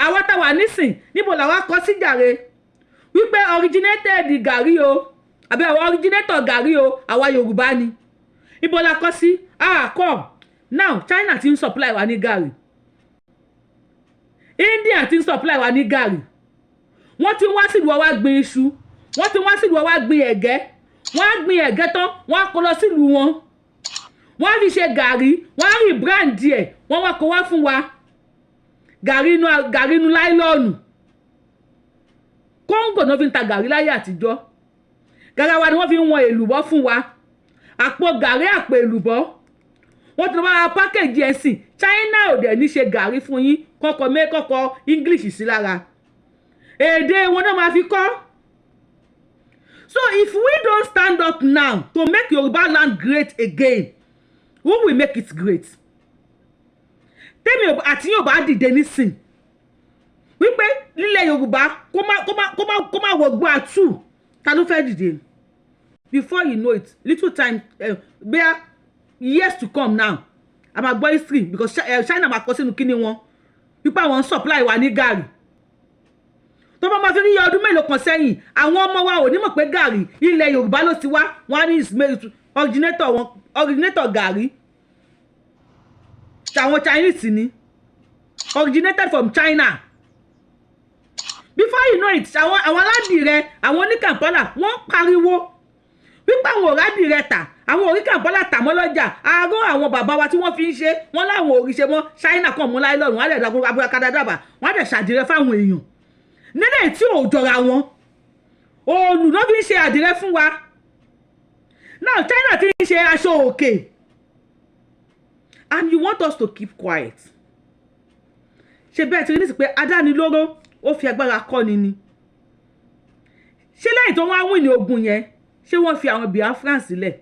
B: àwa táwa nísìn níbo làwa kọ sí jàre wípé originated gàrí o àbí àwọn originator gàrí o àwa Yorùbá ni ibo la kọ sí come now China ti ń supply wa ní gàrí India ti ń supply wa ní gàrí wọ́n ti wá sílùú wa gbin iṣu wọ́n ti wá sílùú wa gbin ẹ̀gẹ́ wọ́n á gbin ẹ̀gẹ́ tán wọ́n á kó lọ sílùú wọn wọ́n á fi ṣe gàrí wọ́n á rí brand ẹ̀ wọ́n wá kó wá fún wa gàrí inú láìlọ́ọ̀nù Kóńgò náà fi ń ta gàrí láyé àtijọ́ garawa ni wọ́n fi ń wọn èlùbọ́ fún wa àpò gàrí àpò èlùbọ́ wọ́n ti lọ máa pákéjì ẹ̀sìn China ò dẹ̀ ní ṣe gàrí fún yín kọ́kọ́ English sí lára èdè wọn náà máa fi kọ́. So if we don't stand up now to make Yoruba land great again, who will make it great? Tẹ́mi àti yóò bá dìde nísìn wípé nílẹ̀ Yorùbá kó má wọgbọ́ àtú ta ló fẹ́ dìde. Before you know it, little time bare years to come now I'm a boy history because China máa kọ sínú kíní wọn wípé àwọn supply wa ní gàrí tó bá máa fi rí ọdún mélòó kan sẹ́yìn àwọn ọmọ wa ò ní mọ̀ pé gàrí ilẹ̀ Yorùbá ló ti wá wọ́n á ní originator gàrí àwọn Chinese ni originated from China. Before you know it àwọn aládìrẹ àwọn oníkàmpọ́là wọ́n pariwo wípé àwọn òrádìrẹ tà àwọn oníkàmpọ́là tà mọ́ lọ́jà àárọ̀ àwọn bàbá wa tí wọ́n fi ń ṣe wọ́n láwọn òrìṣe mọ́ China kan mú láì lọ́rùn wọ́n á dẹ̀ dàgbọ́ abúrakadàdàbà wọ́n á dẹ̀ ṣàdìrẹ fáwọn èèyàn nílẹ̀ tí ò jọra wọn òòlù náà fi ń ṣe àdìrẹ fún wa now China ti ń ṣe aṣọ òkè and you want us to keep quiet ṣe bẹ́ẹ̀ tí rí nísì pé adánilóró ó fi agbára kọ́ni ni ṣé lẹ́yìn tó wọ́n á wìn ní ogun yẹn ṣé wọ́n fi àwọn Biafran sílẹ̀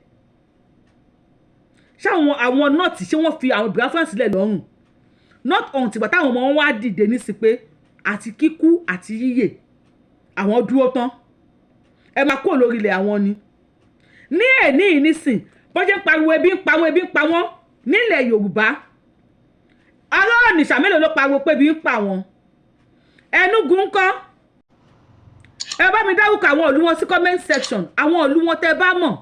B: ṣé àwọn nọ́ọ̀tì ṣé wọ́n fi àwọn Biafran sílẹ̀ lọ́rùn not on tìgbà táwọn ọmọ wọn wá dìde nísì pé àti kíkú àti yíyè àwọn dúró tán ẹ máa kó lórí ilẹ̀ àwọn ni ní ẹ̀ní ìnísìn bọ́jẹ́ ń pariwo ebi ń pa wọ́n ebi ń pa wọ́n nílẹ̀ Yorùbá ará Ọ̀nìṣà mélòó ló pariwo pé ebi ń pa wọ́n Ẹnúgu ńkọ́ ẹ bá mi dárúkọ àwọn ìlú wọn sí comment section àwọn ìlú wọn tẹ́ bá mọ̀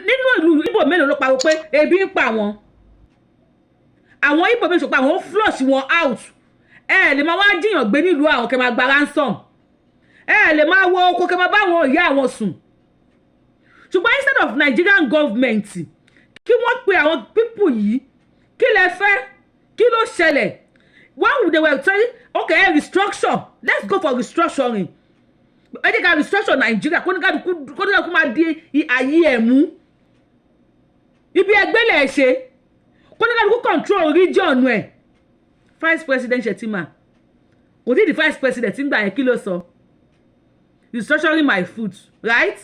B: nínú ìlú Ìgbò mélòó ló pariwo pé ebi ń pa wọ́n àwọn Ìgbò mélòó sọ pé àwọn flush wọn out ẹ lè máa wá jiyàn gbé nílùú àwọn kẹ́ máa gba ransom ẹ lè máa wo oko kẹ́ máa bá àwọn ìyá àwọn sùn ṣùgbọ́n instead of Nigerian government kí wọ́n pe àwọn people yìí kí lẹ fẹ́ kí ló ṣẹlẹ̀ when they were saying okay restructure let's go for restructuring ẹ jẹ́ ká restructure Nigeria kó ní ká máa di ayé ẹ̀ mú ibi ẹgbẹ́ lẹ̀ ṣe kó ní ká control region ẹ̀ vice president Shetima kò tí di vice president ń gbà yẹn kí ló sọ restructuring my food right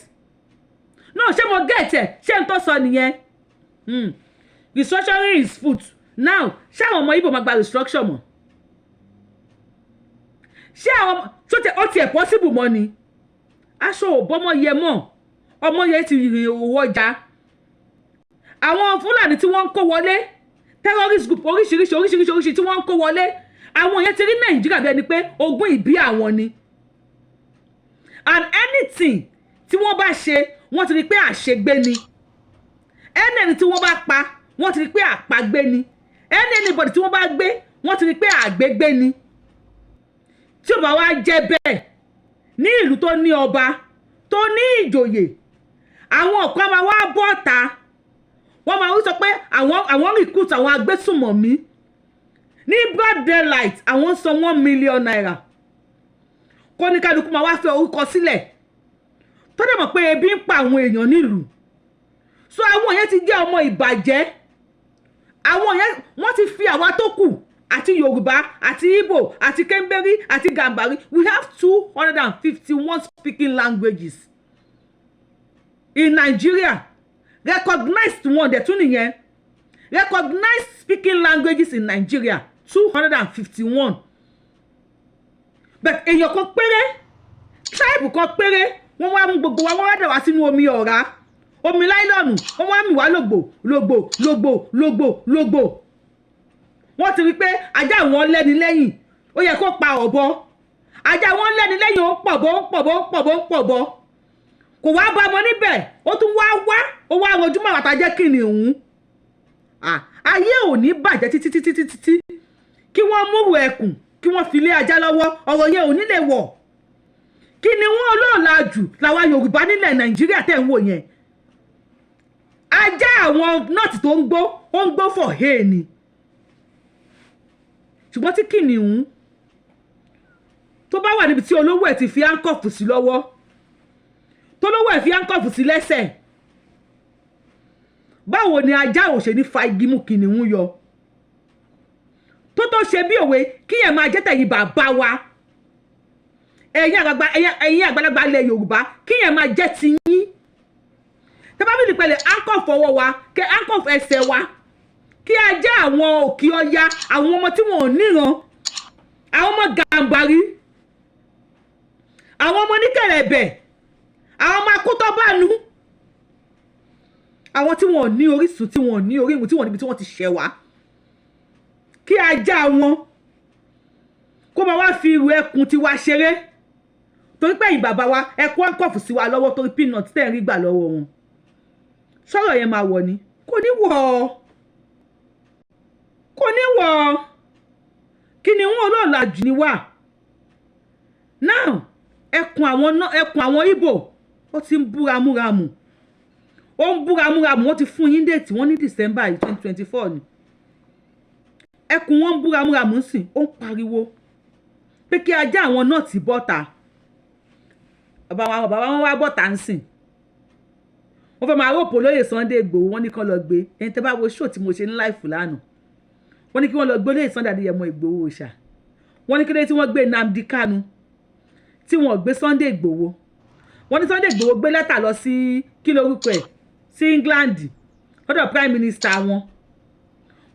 B: no ṣé mo get ẹ ṣé n tó sọ nìyẹn restructuring his food now ṣé àwọn ọmọ Ìgbò máa gba restructure mọ́ ṣé àwọn ó tiẹ̀ possible mọ́ ni aṣọ òbọ́mọ yẹ mọ́ ọmọ yẹ ti rìn owó ọjà àwọn Fúlàní tí wọ́n ń kó wọlé terrorist group oríṣiríṣi tí wọ́n ń kó wọlé àwọn yẹn ti rí Nàìjíríà bí ẹni pé ogún ìbí àwọn ni and anything tí wọ́n bá ṣe wọ́n ti rí pé àṣegbé ni ẹni tí wọ́n bá pa wọ́n ti rí pé àpagbé ni anybody tí wọ́n bá gbé wọ́n ti rí pé àgbégbé ni tí ó bá wá jẹ́ bẹ́ẹ̀ ní ìlú tó ní ọba tó ní ìjòyè àwọn kan máa wá bọ́ta wọ́n máa sọ pé àwọn recruit àwọn agbésùmọ̀mí ní broad daylight àwọn san 1 million naira kó ní kálukú máa wá fi orúkọ sílẹ̀ tó dẹ̀ mọ̀ pé ebi ń pa àwọn èèyàn nílùú so àwọn yẹn ti jẹ́ ọmọ ìbàjẹ́ àwọn yẹn wọ́n ti fi àwa tó kù àti Yorùbá àti Igbo àti Kemberi àti Gambari we have 251 speaking languages in Nigeria recognized one dẹ̀ tún nìyẹn recognized speaking languages in Nigeria 251 but èèyàn kan péré tribe kan péré wọ́n wá mú gbogbo wa wọ́n wá dẹ̀ wá sínú omi ọ̀rá omi láìlọ́nù wọ́n wá mì wá lògbò wọ́n ti rí pé ajá wọn lẹ́ni lẹ́yìn ó yẹ kó pa ọ̀bọ ajá wọn lẹ́ni lẹ́yìn ó pọ̀bọ kò wá bá ọmọ níbẹ̀ ó tún ó wá rojúmọ́ àtàjẹ́ kìnìún ayé ò ní bàjẹ́ títí kí wọ́n múrù ẹkùn kí wọ́n fi lé ajá lọ́wọ́ ọ̀rọ̀ yẹn ò ní lè wọ̀ kí ni wọ́n olóòlà jù làwa Yorùbá nílẹ̀ Nàìjíríà tẹ̀ ń wò yẹn ajá àwọn nọ́ọ̀tì tó ń gbó for hay ni ṣùgbọ́n tí kìnìún tó bá wà níbi tí olówó ẹ̀ ti fi áńkọ̀fù sí lọ́wọ́ tó lówó ẹ̀ fi áńkọ̀fù sí lẹ́sẹ̀ báwo ni ajá ò ṣe ní fa igi mú kìnìún yọ tó ṣe bí òwe kí ẹ̀ máa jẹ́ tẹ̀yìn bàbá wa ẹ̀yin àgbàlagbà ilẹ̀ Yorùbá kí ẹ̀ máa jẹ́ tiyín tẹ́ bá bí nípẹ̀lẹ̀ áńkọ̀fù ọwọ́ wa kẹ́ áńkọ̀fù ẹsẹ̀ wa kí ajá àwọn òkè ọya àwọn ọmọ tí wọn ò níran àwọn ọmọ Gàmbàrí àwọn ọmọ oníkẹ̀rẹ̀bẹ̀ àwọn ọmọ akótọ́bánu àwọn tí wọn ò ní orísun tí wọn ò ní orísun tí wọn níbi tí wọn ti ṣẹ̀ wá kí ajá wọn kó máa wá fi irú ẹkùn tiwa ṣeré torí pé ẹ̀yin bàbá wa ẹkùn àǹkọ̀fù sí wa lọ́wọ́ torí peanut tẹ̀ ń rí gbà lọ́wọ́ wọn sọ̀rọ̀ yẹn máa wọ̀ ni kò ní wọ̀ kí ni wọn olóòlàjù ni wà now ẹkùn àwọn Ìgbò ó ti ń búramúramù wọ́n ti fún yín déètì wọ́n ní December 2024 ni ẹkùn wọn ń búramúramù sìn ó ń pariwo pé kí ajá àwọn náà ti bọ́ta bàbá wọn wá bọ́ta ń sìn wọ́n fẹ́ máa rọ́pò lóye Sunday Igboho wọ́n ní kán lọ gbé ẹni tẹ́ bá wo show tí mo ṣe ní láìfù lánàá wọ́n ní kí wọ́n lọ gbé lóye Sunday Adéyẹmọ Igboho ṣá wọ́n ní kí lóye tí wọ́n gbé Nnamdi Kanu tí wọ́n gbé Sunday Igboho wọ́n ní Sunday Igboho gbé lẹ́tà lọ sí kí lórúkọ ẹ̀ sí England lọ́dọ̀ prime minister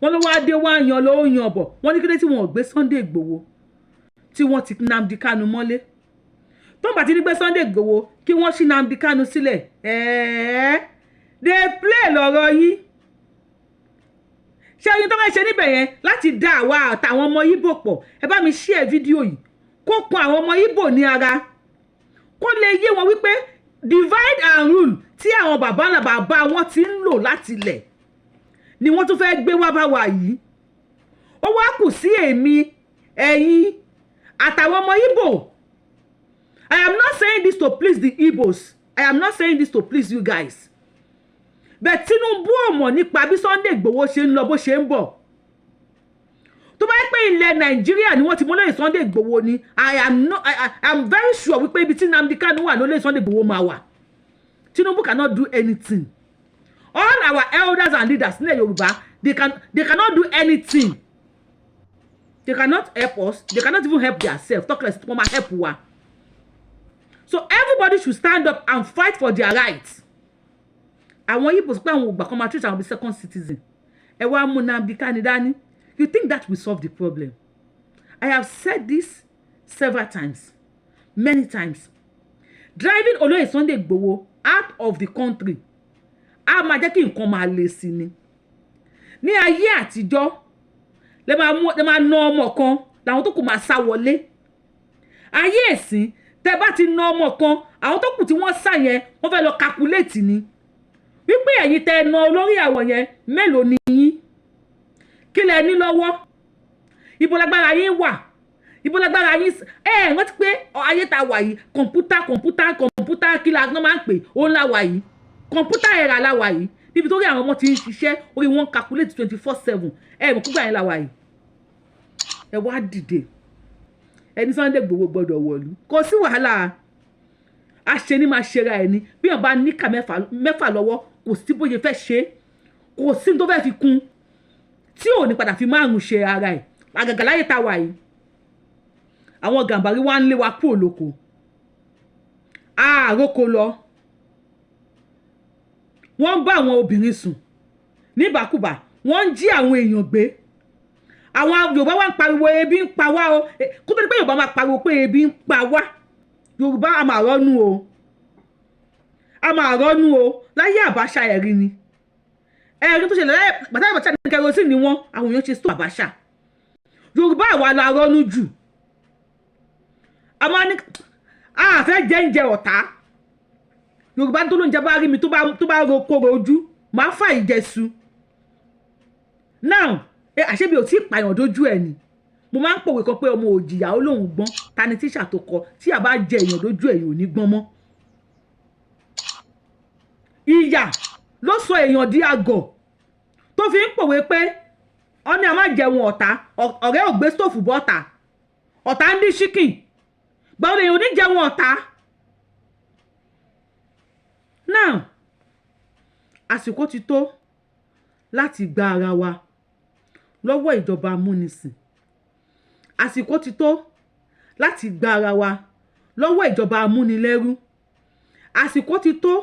B: wọ́n ló wá dé wá yan ló yan bọ̀ wọ́n ní kí lóye tí wọ́n gbé Sunday Igboho tí wọ́n ti Nnamdi Kanu mọ́lé tó ń bá ti ní gbé Sunday Igboho kí wọ́n ṣí Nnamdi Kanu sílẹ̀ dey play lọ́rọ̀ yín ṣé ẹyin tó máa ṣe níbẹ̀ yẹn láti dá àwa àtàwọn ọmọ Ìgbò pọ̀ ẹ bá mi share fídíò yìí kó kan àwọn ọmọ Ìgbò ní ara kó lè yé wọn wípé divide and rule tí àwọn bàbá wọn ti ń lò láti lẹ̀ ni wọ́n tún fẹ́ gbé wá bá wa yìí ó wá kù sí èmi ẹ̀yin àtàwọn ọmọ Ìgbò. I am not saying this to please the Igbos. I am not saying this to please you guys. But Tinubu ò mọ̀ nípa bí Sunday Igboho ṣe ń lọ bó ṣe ń bọ̀. Tó bá pé ilẹ̀ Nàìjíríà ni wọ́n ti mú lóye Sunday Igboho ni I am very sure wípé ibi tí Nnamdi Kanu wà lóye Sunday Igboho máa wà. Tinubu cannot do anything. All our elders and leaders nílẹ̀ Yorùbá they cannot do anything. They cannot help us. They cannot even help themselves. Talk less to help wa. So everybody should stand up and fight for their rights. Àwọn Ìgbò sọ pé àwọn ògbà kan máa treat àwọn bí second citizen. Ẹ wá mú Nnamdi Kanu dání. You think that will solve the problem? I have said this several times, many times. Driving Olóyè Sunday Igboho out of the country. A máa jẹ́ kí nǹkan máa le sí ni. Ní ayé àtijọ́, lè máa ná ọmọ kan, làwọn tó kù máa sá wọlé. Ayé ẹ̀sìn tẹ́ bá ti ná ọmọ kan àwọn tó kù tí wọ́n sá yẹn wọ́n fẹ́ lọ calculate ni wípé ẹ̀yin tẹ́ ná olórí àwọn yẹn mélòó ni yín kí lẹ ní lọ́wọ́ ibo lágbára yín wà ibo lágbára yín wọ́n ti pé ayé tá wà yìí kọ̀ǹpútà kí la máa ń pè ó ń la wà yìí kọ̀ǹpútà ẹ̀rà la wà yìí níbi tó rí àwọn ọmọ tí ń ṣiṣẹ́ orí wọn calculate 24/7 mọ̀ kúgbà yẹn la wà yìí ẹ wá dìde ẹni Sunday Igboho gbọ́dọ̀ wọ̀lú kò sí wàhálà àṣẹ ni máa ṣera ẹni bí wọn bá níkà mẹ́fà lọ́wọ́ kò sí bóyá fẹ́ ṣe kò sí tó fẹ́ fi kún tí ò ní padà fi márùn ṣe ara ẹ̀ àgàgà láyé tá wà yìí àwọn gàmbàrí wá ń lé wa kúrò lóko àròkọ lọ wọ́n ń bá àwọn obìnrin sùn níbàkúbà wọ́n ń jí àwọn èèyàn gbé àwọn Yorùbá wá ń pariwo ebi ń pa wá o kó tó ní pé Yorùbá máa pariwo pé ebi ń pa wá Yorùbá a máa rọ́nú o láyé Àbáṣà ẹ̀rí ni ẹ̀rí tó ṣẹlẹ̀ láyé bàtà Àbáṣà ní kẹrosíìnì ni wọ́n àwọn èèyàn ṣe stop Àbáṣà Yorùbá àwa la rọ́nú jù a máa ní àfẹ́ jẹ́ǹjẹ ọ̀tá Yorùbá tó ló ń jẹ bá rí mi tó bá ro kóró ojú máa fà ìjẹsù now àṣebí ò tí ì pààyàn dójú ẹ̀ ni mo máa ń pòwe kan pé ọmọ òjìyà ó lóun gbọ́n ta ni tíṣà tó kọ tí a bá jẹ èèyàn dójú ẹ̀ yóò ní gbọ́n mọ́ ìyà ló sọ èèyàn di àgọ̀ tó fi ń pòwe pé ọ ní a máa jẹun ọ̀tá ọ̀rẹ́ ò gbé stóòfù bọ́ta ọ̀tá ń dín ṣíkìn gbọ́n èèyàn ò ní jẹun ọ̀tá now àsìkò ti tó láti gba ara wa lọ́wọ́ ìjọba amúnisìn àsìkò ti tó láti gba ara wa lọ́wọ́ ìjọba amúnilẹ́rú àsìkò ti tó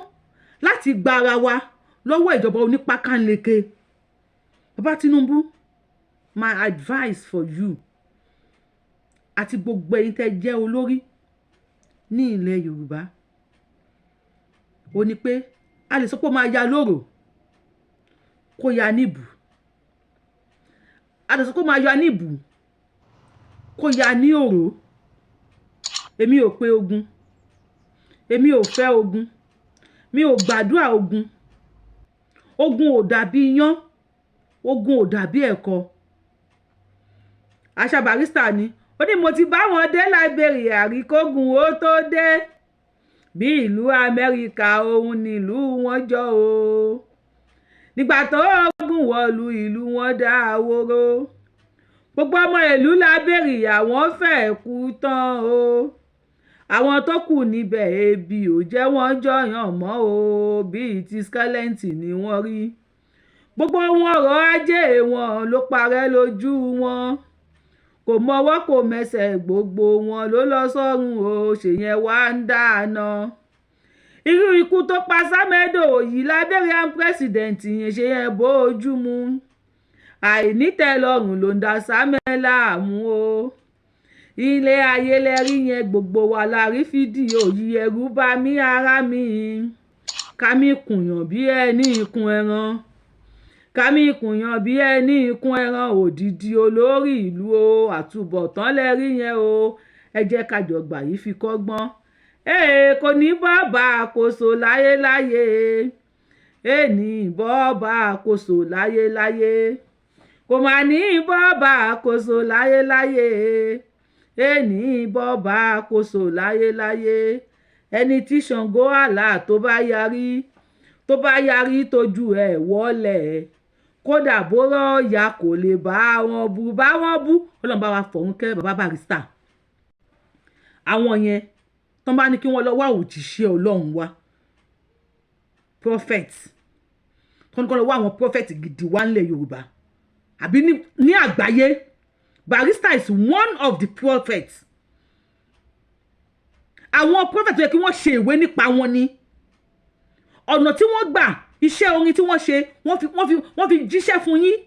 B: láti gba ara wa lọ́wọ́ ìjọba onípákánleke Bàbá Tinubu my advice for you àti gbogbo ẹ̀yin tẹ́ jẹ́ olórí ní ilẹ̀ Yorùbá ó ní pé a lè sọ pé ó máa ya lóró kó ya níbù a lè sọ pé ó máa ya níbù kó ya ní òró. Èmi ò pé ogun, èmi ò fẹ́ ogun, mi ò gbàdúrà ogun. Ogun ò dàbí iyán, ogun ò dàbí ẹ̀kọ. Àṣà Barrister ni ó ní mo ti bá wọn dé Liberia rí kógun ó tó dé. Bí ìlú Amẹ́ríkà òun ni ìlú wọn jọ o. Nígbà tó ogun wọ̀lú ìlú wọn dá àwòrò. Gbogbo ọmọ ìlú Liberia wọ́n fẹ́ kú tán o. Àwọn tó kù níbẹ̀ ebi ò jẹ́ wọ́n jọyàn mọ́ o. Bí ti skeleton ni wọ́n rí. Gbogbo wọn ọrọ̀ ajé wọn ló parẹ́ lójú wọn. Kò mọwọ́ kò mẹsẹ̀ gbogbo wọn ló lọ sọ́run o. Ṣèyẹn wá ń dáná. Irú ikú tó pa Samedo yìí Liberian president yẹn ṣe yẹn bójú mu. Àìnítẹ́lọ́rùn ló ń da Samuel láàmú o. Ilé ayé lẹ́rí yẹn gbogbo wa la rí fídíò yìí ẹ̀rù bà mí ara mi. Ká mi kùnyàn bí ẹni ikùn ẹran. Ká mi kùnyàn bí ẹni ikùn ẹran òdìdí olórí ìlú o. Àtúbọ̀tán lẹ́rí yẹn o. Ẹ jẹ́ ká jọ gbà yìí fi kọ́gbọ́n. Kò ní bọ́ọ̀bà àkóso láyéláyé. Ní bọ́ọ̀bà àkóso láyéláyé. Kò mà ní bọ́ọ̀bà àkóso láyéláyé. Ní bọ́ọ̀bà àkóso láyéláyé. Ẹni tí Ṣàngó àlà tó bá yarí tójú ẹ̀ wọlẹ̀. Kódà bóró ya kò lè bá wọn bú. Ọlọ́run bá wa fọ̀run kẹ́ bàbá Barrister. Àwọn yẹn tán bá ní kí wọ́n lọ wá òjíṣẹ́ Ọlọ́run wá, prophet, tán ní kí wọ́n lọ wá àwọn prophet gidi wá nílẹ̀ Yorùbá àbí ní àgbáyé. Barrister is one of the prophets. Àwọn prophet tó yẹ kí wọ́n ṣe ìwé nípa wọn ni. Ọ̀nà tí wọ́n gbà, iṣẹ́ orin tí wọ́n ṣe, wọ́n fi jíṣẹ́ fún yín.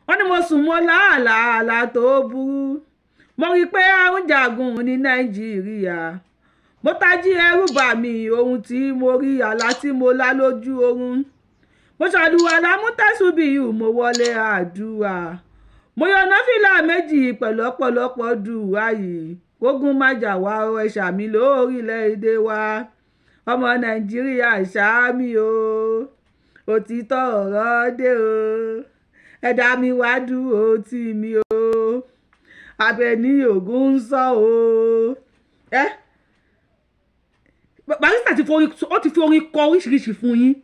B: Wọ́n ní mo sùn mọ́ láàlá tó burú. Mo rí pé a ń jagun ní Nàìjíríà. Mo tají ẹ̀rù bà mí ohun tí mo rí àlá tí mo lá lójú oorun. Mo ṣàdúrà lámútẹ́sùbíyù mo wọlé àdúrà. Mo yọ náfìlà méjì pẹ̀lú ọ̀pọ̀lọpọ̀ dùúrà yìí. Kógun má jà wá o ẹ ṣàmì lórílẹ̀-èdè wa. Ọmọ Nàìjíríà ṣàmì o. Òtítọ́ ọ̀rọ̀ dé o. Ẹ̀dá mi wá dúró tì mí o. Abẹni ògún ń sọ o. Barrister ti fi orin kọ oríṣiríṣi fún yín.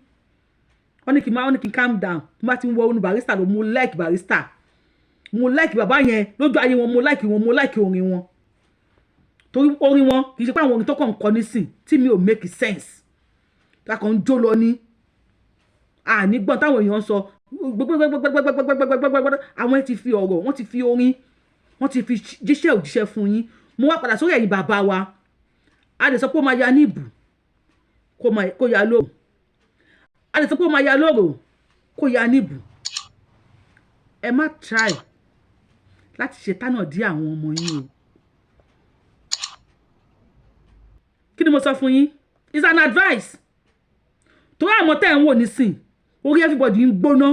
B: Wọ́n ní kí n calm down. Mo bá ti ń wọ inú Barrister lọ, mo like Barrister. Mo like bàbá yẹn lójú ayé wọn, mo like orin wọn. Torí orin wọn kì í ṣe pé àwọn orin tó kàn ń kọ nísìn tí mi ò make sense. Tákàn ń jó lọ ní. Nígbọ́n táwọn èèyàn ń sọ. Àwọn ti fi ọ̀rọ̀, wọ́n ti fi orin, wọ́n ti fi jíṣẹ́ òjíṣẹ́ fún yín. Mo wá padà sórí ẹ̀yin bàbá wa. A lè sọ pé ó máa ya ní ìbù kó ya lóru. A lè sọ pé ó máa ya lóru kó ya ní ìbù. Ẹ má try láti ṣe tánà dí àwọn ọmọ yín o. Kí ni mo sọ fún yín? It's an advice. Torí àwọn tẹ́ ń wò nísìn, orí everybody ń gbóná.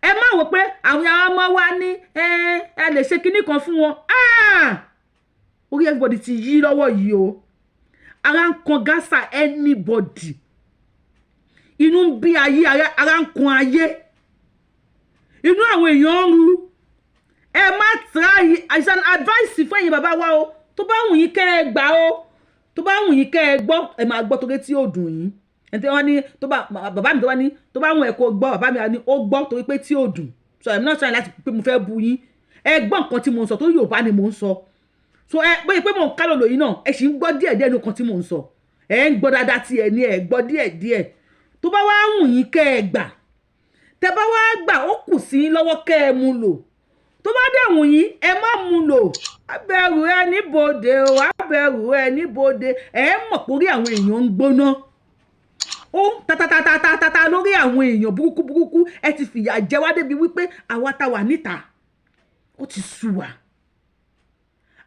B: Ẹ má wò pé àwọn ọmọ wa ní ẹ lè ṣe kinní kan fún wọn. Orí everybody ti yí lọ́wọ́ yìí o. Ara ń kan gásà anybody. Inú ń bí ayé, ara ń kan ayé. Inú àwọn èèyàn ń ru. Ẹ má try. It's an advice fún ẹ̀yin bàbá wa o. Tó bá wù yín kẹ́ ẹ gbà o. Tó bá wù yín kẹ́ ẹ gbọ́, ẹ máa gbọ́ torí tí ó dùn yín. Ẹni tí wọ́n ní bàbá mi tó wá ní tó bá wù ẹ kó gbọ́, bàbá mi ní ó gbọ́ torí pé tí ó dùn. So I'm not trying láti pé mo fẹ́ bu yín. Ẹ gbọ́ nǹkan tí mo ń sọ torí Yorùbá ni mo ń sọ. So bóyá pé mo ń kálò lòyìn náà, ẹ sì ń gbọ́ díẹ̀díẹ̀ nǹkan tí mo ń sọ. Ẹ ń gbọ́ dáadáa tí ẹ ní ẹ gbọ́ díẹ̀díẹ̀. Tó bá wá wù yín kẹ́ ẹ gbà. Tẹ́ bá wá gbà ó kù sí yín lọ́wọ́ kẹ́ ẹ mú lò. Tó bá dẹ̀ wù yín ẹ má mú lò. Abẹ̀rù ẹ níbodè o, abẹ̀rù ẹ níbodè. Ẹ mọ̀ pé orí àwọn èèyàn ń gbóná. Ó tata lórí àwọn èèyàn burúkú. Ẹ ti fìyà jẹ wá débi wípé àwa tá wà níta. Ó ti sú wa.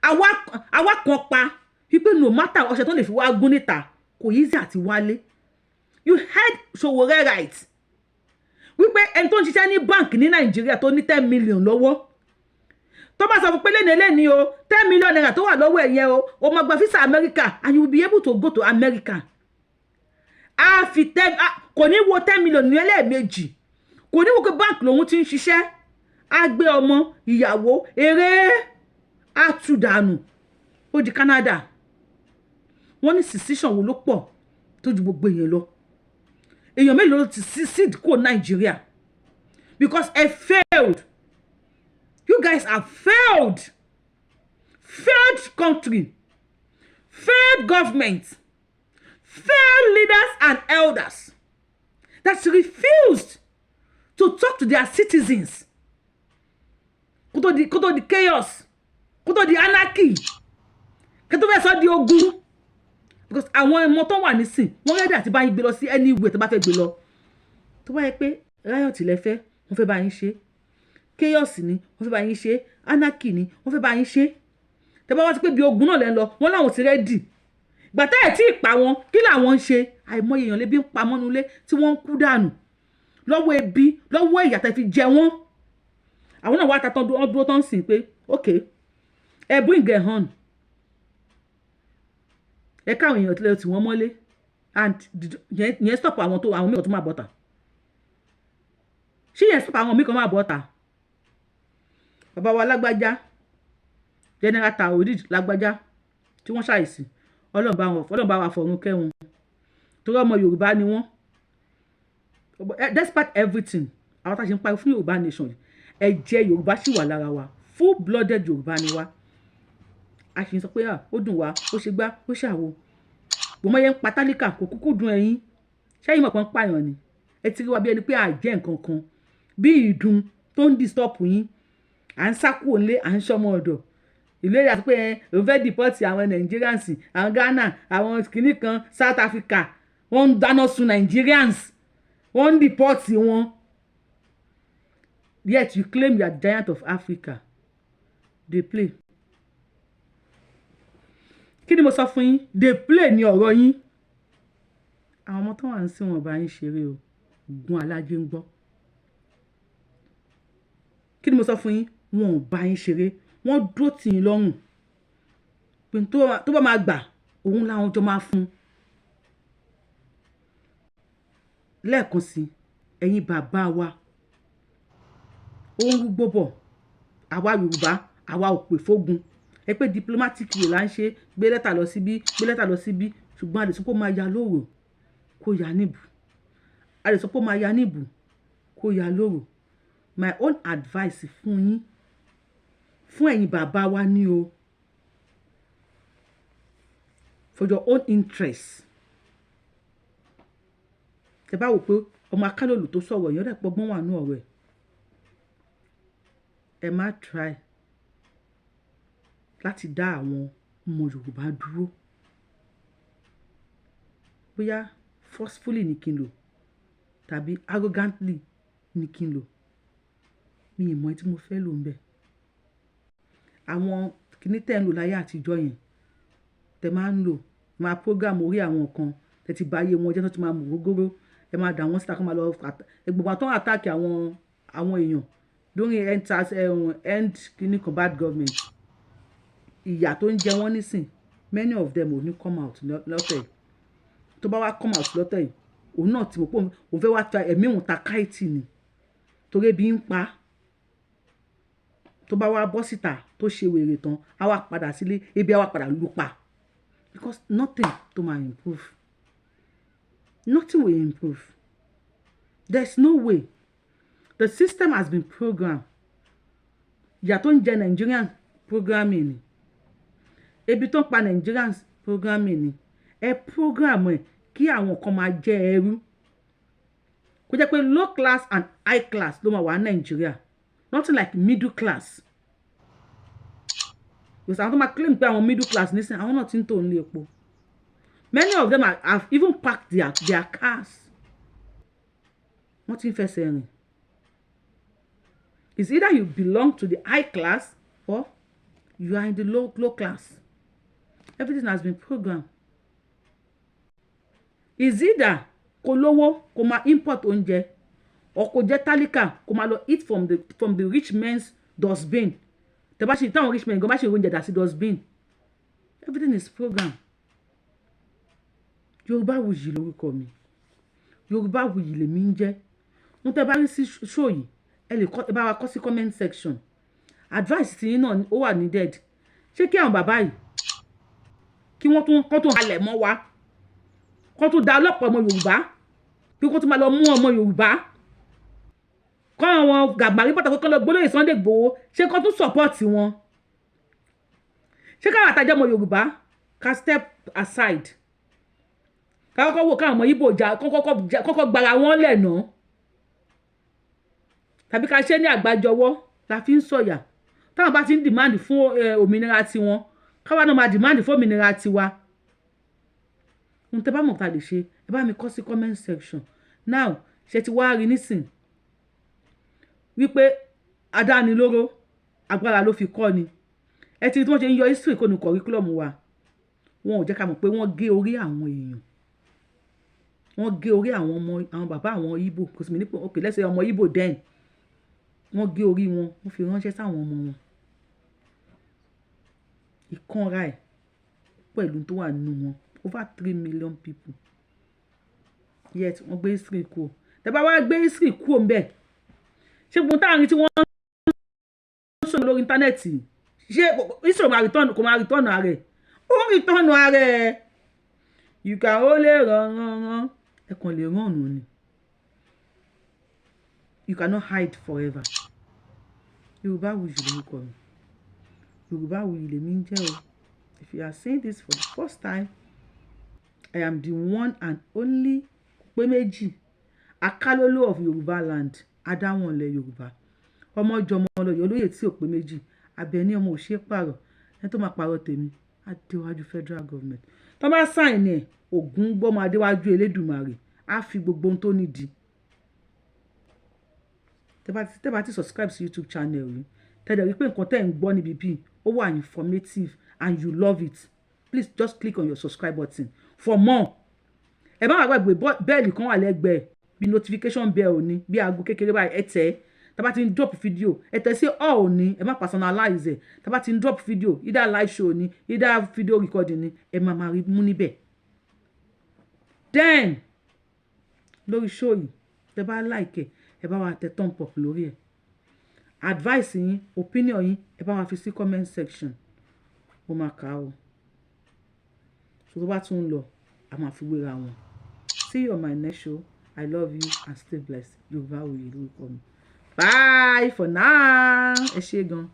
B: Àwa kan pa wípé no matter ọ̀sẹ̀ tó lè fi wá gún níta kò easy àti wálé. You heard Sowore right. Wípé ẹni tó ń ṣiṣẹ́ ní bank ní Nàìjíríà tó ní 10 million lọ́wọ́ tó bá sọ fún pé lẹ́ni o 10 million naira tó wà lọ́wọ́ ẹ̀yẹn o máa gba visa America and you will be able to go to America. A fi kò ní wo 10 million ní ẹlẹ́ẹ̀mejì, kò ní wo pé bank lòun ti ń ṣiṣẹ́, a gbé ọmọ ìyàwó eré a tú dànù ó di Canada. Wọ́n ní secession wo ló pọ̀ tó ju gbogbo èèyàn lọ. Èèyàn mélòó ló ti secede kó Nigeria because I failed. You guys have failed country, failed government, failed leaders and elders that refused to talk to their citizens. Kó tó di chaos, kó tó di anarchy, kó tó fẹ́ sọ di ogun. Because àwọn ọmọ tó wà nísìn wọ́n rẹ́dí àti bá yín gbé lọ sí anywhere tó bá fẹ́ gbé lọ. Tó bá yẹ pé riot lẹ fẹ́, wọ́n fẹ́ bá yín ṣe. Chaos ni wọ́n fẹ́ bá yín ṣe, anarchy ni wọ́n fẹ́ bá yín ṣe. Tẹ́ bá wá sí pé bí ogun náà lẹ́ ń lọ, wọ́n láwọn ti rẹ́dì. Ìgbà tá ẹ̀ tí ì pa wọn, kí làwọn ń ṣe? Àìmọye èèyàn lébi ń pa mọ́nú ilé tí wọ́n ń kú dànù. Lọ́wọ́ ebi, lọ́wọ́ ìyà tẹ́ fi jẹ wọ́n. Àwọn náà wá ta tán dúró tán sìn pé, okay, ẹ bring it on. Ẹ káwọn èèyàn tilẹ̀ tí wọ́n mọ́lé and yẹn stop àwọn mìíràn tó máa bọ́ta. Ṣé yẹn stop àwọn mìíràn máa bọ́ta? Bàbá wa lágbájá General Taoreed lágbájá tí wọ́n ṣàìsí Ọlọ́run bá wa fọ̀run kẹ́ wọn torí ọmọ Yorùbá ni wọ́n. Despite everything àwọn tá a ṣe ń parí fún Yorùbá Nation ẹ̀jẹ̀ Yorùbá sì wà lára wa, full blooded Yorùbá ni wa. A sì ń sọ pé ó dùn wá, ó ṣe gbá, ó ṣàwo. Bọ́mọ yẹn ń pa tálíkà kò kúkú dùn ẹ̀yin. Ṣẹ́yìn mọ̀ pé ń pààyàn ni. Ẹ ti rí wa bí ẹni pé àjẹ́ nǹkan kan. Bí ìdun tó ń disturb yín. À ń sá kúrò nílé, à ń ṣọmọ ọ̀dọ̀. Ìlú èrè àti pé òun fẹ́ deport àwọn Nigerians, àwọn Ghana, àwọn kìnnì kan South Africa. Wọ́n ń dáná sun Nigerians. Wọ́n ń deport wọn. Yet you claim you are giant of Africa. They play. Kí ni mo sọ fún yín? They play ní ọ̀rọ̀ yín. Àwọn ọmọ tó wà ń sìn wọn bá yín ṣeré o. Gun alájẹ ń gbọ́. Kí ni mo sọ fún yín? Wọn ò bá yín ṣeré. Wọ́n dúró tì yín lọ́rùn. Pé tó bá máa gbà, òun làwọn jọ máa fún. Lẹ́ẹ̀kan sí, ẹ̀yin bàbá wa. Ó ń rúgbó bọ̀. Àwa Yorùbá, àwa ò pè fógun. Ẹ pé diplomatic way là ń ṣe, gbé lẹ́tà lọ síbí, gbé lẹ́tà lọ síbí, ṣùgbọ́n a lè sọ pé ó máa ya lóòrò kó ya níbù. A lè sọ pé ó máa ya níbù kó ya lóòrò. My own advice fún yín, fún ẹ̀yin bàbá wa ní o, for your own interest. Tẹ́ bá wò pé ọmọ akálòlù tó sọ̀rọ̀ yẹn rẹ̀ pọ́gbọ́n wà nú ọ̀rọ̀ ẹ̀. Ẹ má try láti dá àwọn ọmọ Yorùbá dúró. Bóyá forcefully ní kí n lò tàbí arrogantly ní kí n lò. Mi ì mọ̀ tí mo fẹ́ lò ń bẹ̀. Àwọn kìíní tẹ́ ń lò láyé àtijọ́ yẹn tẹ́ máa ń lò máa program orí àwọn kan tẹ́ ti báyé wọn jẹ́ tó ti máa mú gógóró ẹ máa dà wọ́n síta kó máa lọ gbogbo àwọn tó ń attack àwọn èèyàn lórí end kìíní kan bad government. Ìyà tó ń jẹ wọ́n nísìn many of them ò ní come out lọ́tẹ̀ yìí. Tó bá wá come out lọ́tẹ̀ yìí òun náà ti mọ̀ pé òun fẹ́ wá ta ẹ̀mí òun ta káìtì ni torí ebi ń pa. Tó bá wá bọ́ síta tó ṣe wèrè tán á wá padà sílé ebi á wá padà lù pa because nothing tó máa improve. Nothing will improve. There's no way. The system has been programmed. Ìyà tó ń jẹ Nigerian programming ni. Ebi tó ń pa Nigerians programming ni. Ẹ program ẹ̀ kí àwọn kan máa jẹ ẹrú. Kó jẹ́ pé low class and high class ló máa wà ní Nigeria. Nothing like middle class. Because àwọn tó máa claim pé àwọn middle class nísìn àwọn náà ti ń tò ń lé epo. Many of them have even packed their cars. Wọ́n ti ń fẹsẹ̀ rìn. It's either you belong to the high class or you are in the low class. Everything has been programmed. It's either kó lówó kó máa import oúnjẹ or kó jẹ́ tálíkà kó máa lọ eat from the rich men's dustbin. tẹ́ bá ṣe táwọn rich men gan bá ṣe oúnjẹ dà sí dustbin everything is program. Yorubawuyi lórúkọ mi, Yorubawuyi lèmi ń jẹ́. Mo tẹ́ bá rí sí show yìí ẹ lè bá wa kọ sí comment section. Advice tí yín náà ó wà needed. Ṣé kí àwọn bàbá yìí kí wọ́n tún halẹ̀ mọ́ wa, kó tún da ọlọ́pàá ọmọ Yorùbá, kí wọ́n tún máa lọ mú ọmọ Yorùbá, kọ́ àwọn gàgbàrí pàtàkì kọ́ lọ gbólóyè Sunday Igboho, ṣé kó tún support wọn? Ṣé káwọn àtàjẹ́ ọmọ Yorùbá ká step aside, ká kọ́kọ́ wò káwọn ọmọ Igbo jà kọ́kọ́ gbara wọn lẹ̀ náà, tàbí ká ṣe ní àgbájọwọ́ la fi ń sọ̀yà. Táwọn bá ti ń demand fún òmìnira tiwọn, káwa náà máa demand fún òmìnira tiwa. Ohun tẹ́ bá mọ̀ ká lè ṣe ẹ bá mi kọ sí comment section. Now ṣe ti wá rí nísìn wípé adánilóró agbára ló fi kọ́ ni. Ẹ ti rí tí wọ́n ṣe ń yọ history kó nu curriculum wa. Wọn ò jẹ́ ká mọ̀ pé wọ́n gé orí àwọn èèyàn, wọ́n gé orí àwọn bàbá àwọn Igbo, kò sì mí ní pé okay let's say ọmọ Igbo then wọ́n gé orí wọn, wọ́n fi ránṣẹ́ sáwọn ọmọ wọn. Ìkanra ẹ̀ pẹ̀lú tó wà nínú wọn over 3 million people. Yet wọ́n gbé history kúrò. Tẹ́ bá wá gbé history kúrò ń bẹ̀, ṣé gbogbo táàrin tí wọ́n ń sọ lórí íńtánẹ́ẹ̀tì ṣé history kò máa return ààrẹ? Ó return ààrẹ. You can only run ẹ kàn lè run ọ̀nà ni. You cannot hide forever. Yorubawuyi lórúkọ mi, Yorubawuyi lèmi ń jẹ́ o. If you are saying this for the first time, I am the one and only pé méjì Akalolo of Yoruba land, Adáwọ̀nlẹ̀ Yorùbá. Ọmọ jọmọ lọ́yọ̀ olóyè tí ò pé méjì, Abẹ́ní ọmọ òṣè pààrọ̀, ẹni tó máa pààrọ̀ tèmi adéwájú federal government. Tó bá sign ẹ̀ Ògún gbọ́mọ adéwájú Elédùmarè á fi gbogbo ohun tó nídìí. Tẹ́ bá ti subscribe sí YouTube channel yìí, tẹ́ dẹ̀ rí pé nǹkan tẹ́ ń gbọ́ níbi bí ó wà informative and you love it, please just click on your subscribe button for more. Ẹ bá wà gbàgbé bẹ́ẹ̀lì kan wà lẹ́gbẹ̀ẹ́ bí notification bell ní bí aago kékeré báyìí ẹ tẹ̀. Tá bá ti ń drop video ẹ tẹ̀ sí all ní, ẹ má personalize ẹ̀. Tá bá ti ń drop video either live show ní either video recording ní, ẹ máa rí mú níbẹ̀. Then lórí show yìí tẹ́ bá like ẹ bá wa tẹ thumb up lórí ẹ̀. Advice yín, opinion yín ẹ bá wa fi sí comment section. Mo máa kà o. So tó bá tún lọ a máa fi wéra wọn. See you on my next show. I love you and stay blessed. Yorubawuyi lórúkọ mi. Bye for now. Ẹ ṣé gan.